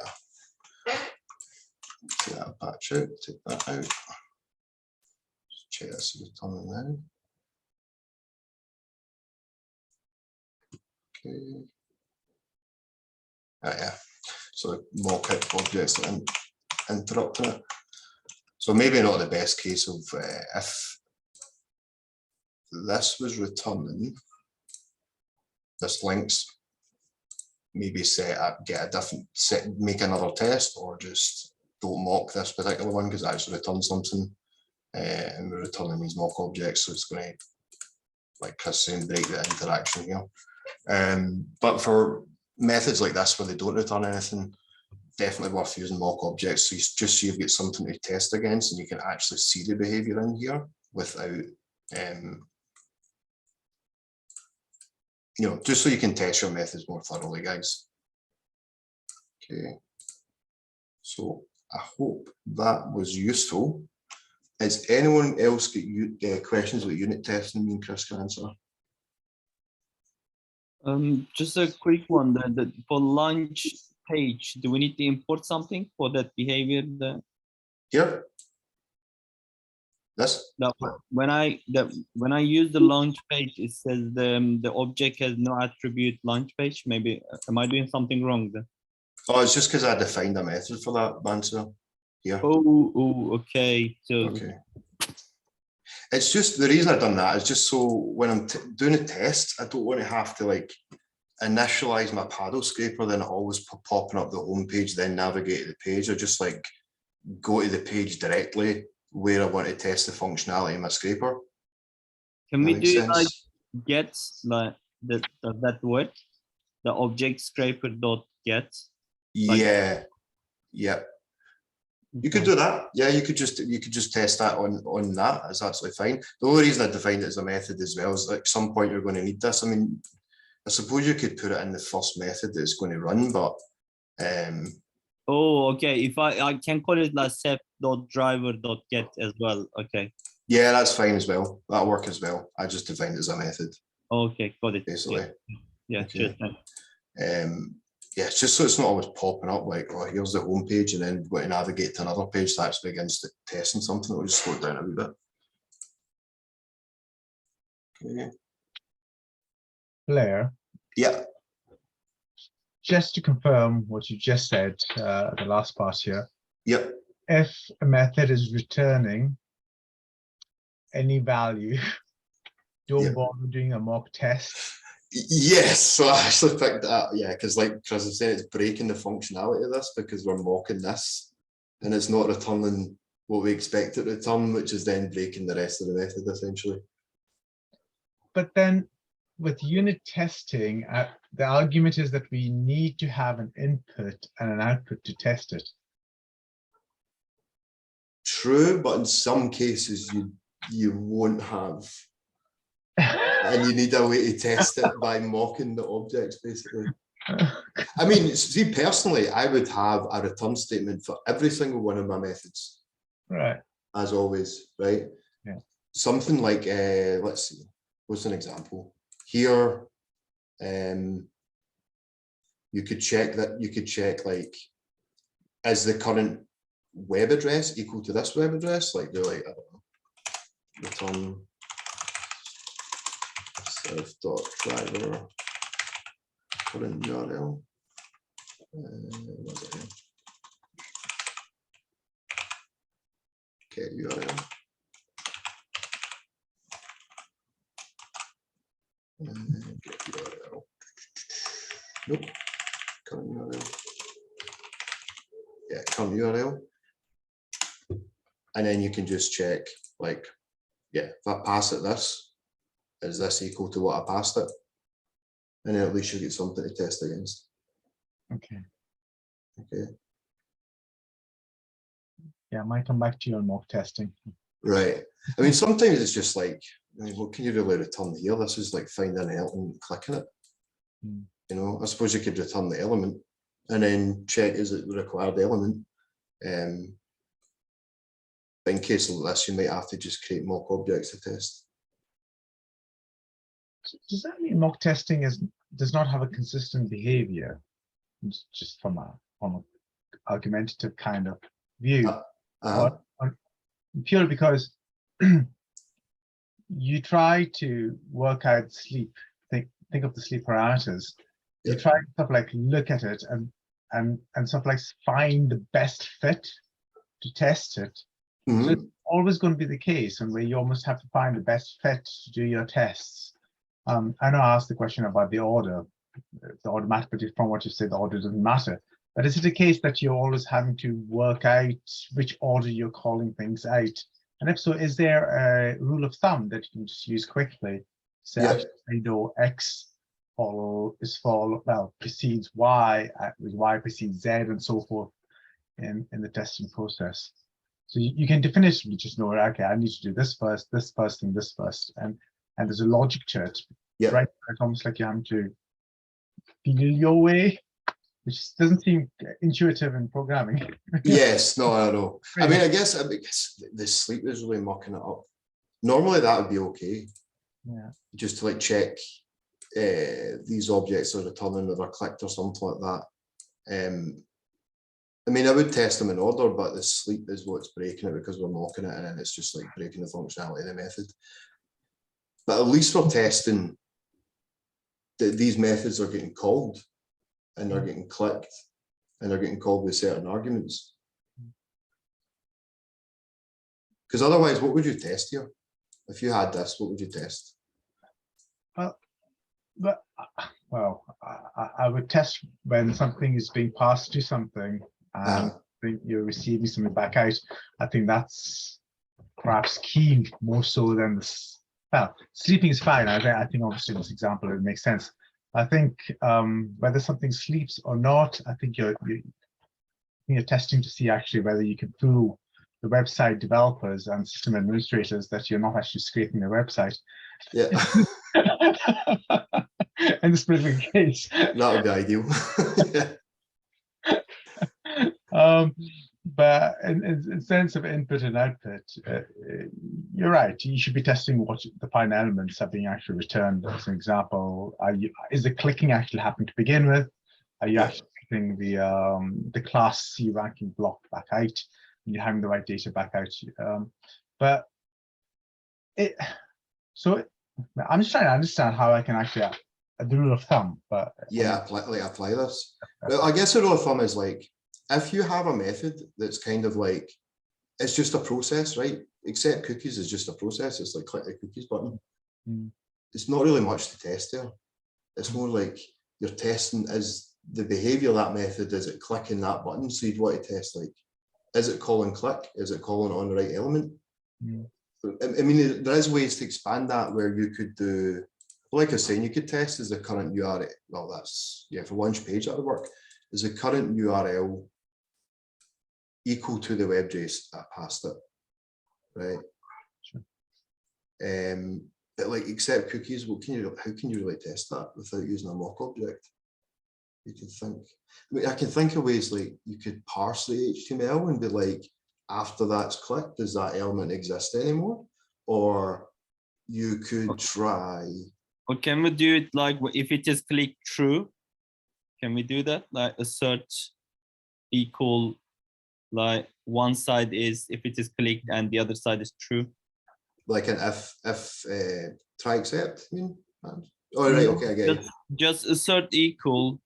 Take that patch out, take that out. Just check this return now. Okay. Ah, yeah. So mock it objects and interrupting it. So maybe not the best case of if this was returning, this links, maybe set up, get a different set, make another test, or just don't mock this particular one because it actually returns something, and we're returning these mock objects, so it's going to, like Chris saying, break the interaction here. But for methods like this where they don't return anything, definitely worth using mock objects. So you just so you've got something to test against, and you can actually see the behavior in here without, you know, just so you can test your methods more thoroughly, guys. Okay. So I hope that was useful. Has anyone else got questions about unit testing? Me and Chris can answer. Just a quick one. For launch page, do we need to import something for that behavior? Here. This. When I use the launch page, it says the object has no attribute launch page. Maybe am I doing something wrong then? Oh, it's just because I defined a method for that, Mansur. Here. Oh, okay. So okay. It's just the reason I've done that is just so when I'm doing a test, I don't want to have to like initialize my paddle scraper, then it always popping up the home page, then navigate to the page. I just like go to the page directly where I want to test the functionality of my scraper. Can we do like get like that word, the object scraper dot get? Yeah, yeah. You could do that. Yeah, you could just test that on that. That's absolutely fine. The only reason I defined it as a method as well is like some point you're going to need this. I mean, I suppose you could put it in the first method that it's going to run, but oh, okay. If I can call it like sep.driver.get as well. Okay. Yeah, that's fine as well. That'll work as well. I just defined it as a method. Okay, got it. Basically. Yeah, okay. Sure. Yeah, it's just so it's not always popping up like, oh, here's the home page, and then going to navigate to another page that actually begins to testing something. It'll just slow it down a wee bit. Okay. Blair. Yeah. Just to confirm what you just said, the last part here. Yep. If a method is returning any value, don't bother doing a mock test. Yes, so I actually picked that up, yeah, because like Chris was saying, it's breaking the functionality of this because we're mocking this and it's not returning what we expect it to return, which is then breaking the rest of the method essentially. But then with unit testing, the argument is that we need to have an input and an output to test it. True, but in some cases you won't have, and you need a way to test it by mocking the objects basically. I mean, see, personally, I would have a return statement for every single one of my methods. Right. As always, right? Yeah. Something like, let's see, what's an example? Here, you could check like, is the current web address equal to this web address? Like, they're like, I don't know, return self.driver current URL. What's it here? Okay, URL. Get URL. Nope. Current URL. Yeah, current URL. And then you can just check, like, yeah, if I pass it this, is this equal to what I passed it? And then at least you get something to test against. Okay. Okay. Yeah, I might come back to you on mock testing. Right. I mean, sometimes it's just like, I mean, what can you really return here? This is like finding an element and clicking it. Mm. You know, I suppose you could return the element and then check, is it the required element? But in case of this, you might have to just create mock objects to test. Does that mean mock testing does not have a consistent behavior? Just from a argumentative kind of view, or purely because you try to work out sleep, think of the sleep parameters. You Yeah. try to sort of like look at it and sort of like find the best fit to test it. Mhm. So it's always going to be the case, and where you almost have to find the best fit to do your tests. I know I asked the question about the order, the order, but from what you said, the order doesn't matter. But is it a case that you're always having to work out which order you're calling things out? And if so, is there a rule of thumb that you can just use quickly? Say, Yeah. actually, I know X precedes Y, Y precedes Z, and so forth in the testing process. So you can definitively just know, okay, I need to do this first, and this first, and there's a logic to it. Yeah. Right? It's almost like you're having to feel your way, which doesn't seem intuitive in programming. Yes, no, I know. I mean, I guess the sleep is really mucking it up. Normally that would be okay. Yeah. Just to like check these objects are returning with a clicked or something like that. I mean, I would test them in order, but the sleep is what's breaking it because we're mocking it, and then it's just like breaking the functionality of the method. But at least we're testing that these methods are getting called and they're getting clicked and they're getting called with certain arguments. Because otherwise, what would you test here? If you had this, what would you test? Well, I would test when something is being passed to something and you're receiving something back out. I think that's perhaps key more so than this. Well, sleeping is fine. I think obviously in this example it makes sense. I think whether something sleeps or not, I think you're testing to see actually whether you can fool the website developers and system administrators that you're not actually scraping the website. Yeah. In this specific case. That would be ideal. But in sense of input and output, you're right. You should be testing what the final elements are being actually returned. As an example, is the clicking actually happening to begin with? Are you actually getting the class C ranking block back out? And you're having the right data back out. So I'm just trying to understand how I can actually the rule of thumb. But yeah, apply this. Well, I guess the rule of thumb is like, if you have a method that's kind of like, it's just a process, right? Accept cookies is just a process. It's like click the cookies button. It's not really much to test there. It's more like you're testing, is the behavior of that method, is it clicking that button? So you'd want to test like, is it calling click? Is it calling on the right element? Mm. I mean, there is ways to expand that where you could do, like I was saying, you could test as the current URL. Well, that's, yeah, for launch page that would work. Is the current URL equal to the WebJS that passed it, right? Sure. But like accept cookies, what can you, how can you really test that without using a mock object? You can think, I mean, I can think of ways like you could parse the HTML and be like, after that's clicked, does that element exist anymore? Or you could try. Or can we do it like if it is click true? Can we do that? Like assert equal, like one side is if it is clicked and the other side is true. Like an if try accept, I mean, oh right, okay, I get it. Just assert equal,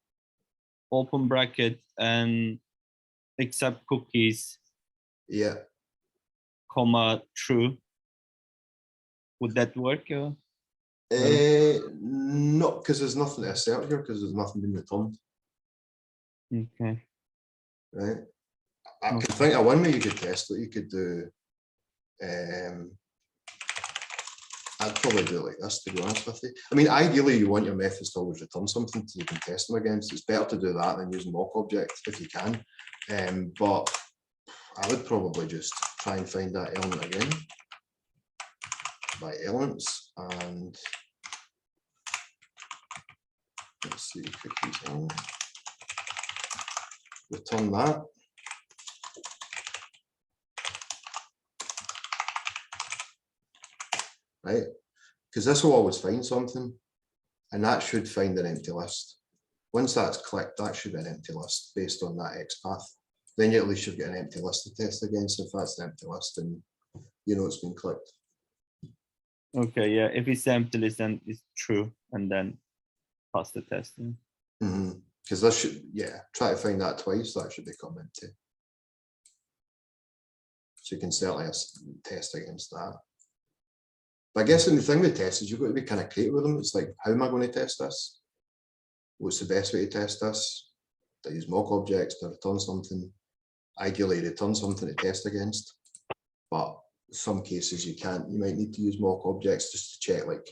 open bracket, and accept cookies, Yeah, comma true. Would that work? not because there's nothing to assert here because there's nothing being returned, Okay. right? I can think of one way you could test it. You could do. I'd probably do it like this, to be honest with you. I mean, ideally, you want your methods to always return something so you can test them against. It's better to do that than use mock objects if you can. But I would probably just try and find that element again by elements, and let's see, cookies in. Return that. Right, because this will always find something, and that should find an empty list. Once that's clicked, that should be an empty list based on that XPath. Then you at least should get an empty list to test against. If that's the empty list, then you know it's been clicked. Okay, yeah. If it's empty list, then it's true, and then pass the test. Because this should, yeah, try to find that twice. That should become empty. So you can certainly test against that. But I guess the thing with tests is you've got to be kind of creative with them. It's like, how am I going to test this? What's the best way to test this? To use mock objects to return something. Ideally, return something to test against. But in some cases you can't. You might need to use mock objects just to check like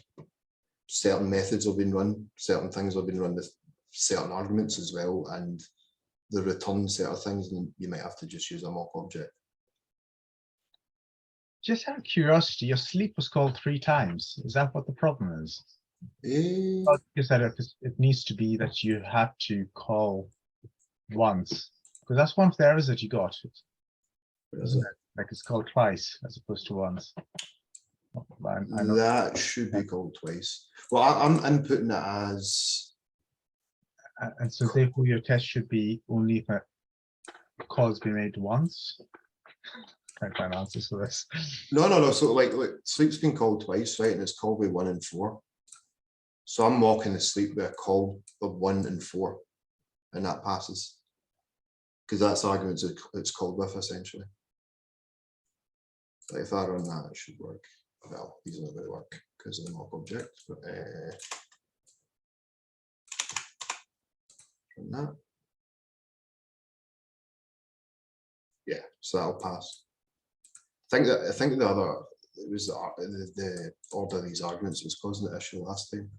certain methods have been run, certain things have been run with certain arguments as well, and the return set of things, and you might have to just use a mock object. Just out of curiosity, your sleep was called 3 times. Is that what the problem is? Because that it needs to be that you have to call once, because that's one of the errors that you got. Isn't it? Like it's called twice as opposed to once. I know. That should be called twice. Well, I'm inputting it as. And so therefore your test should be only if a call has been made once. Can't find answers for this. No. So like sleep's been called twice, right? And it's called with 1 and 4. So I'm mocking the sleep with a call of 1 and 4, and that passes. Because that's the arguments it's called with essentially. But if I run that, it should work. Well, these are not going to work because of the mock object, but run that. Yeah, so that'll pass. I think the other, it was the order of these arguments was causing the issue last time.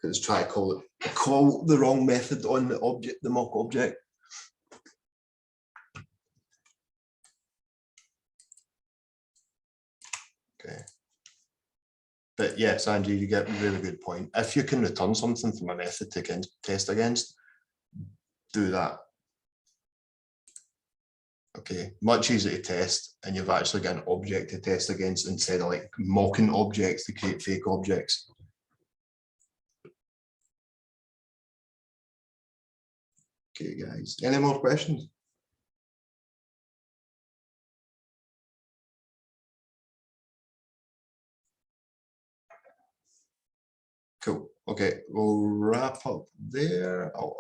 Because try to call the wrong method on the object, the mock object. Okay. But yes, Angie, you get a really good point. If you can return something from a method to test against, do that. Okay, much easier to test, and you've actually got an object to test against instead of like mocking objects to create fake objects. Okay, guys, any more questions? Cool. Okay, we'll wrap up there.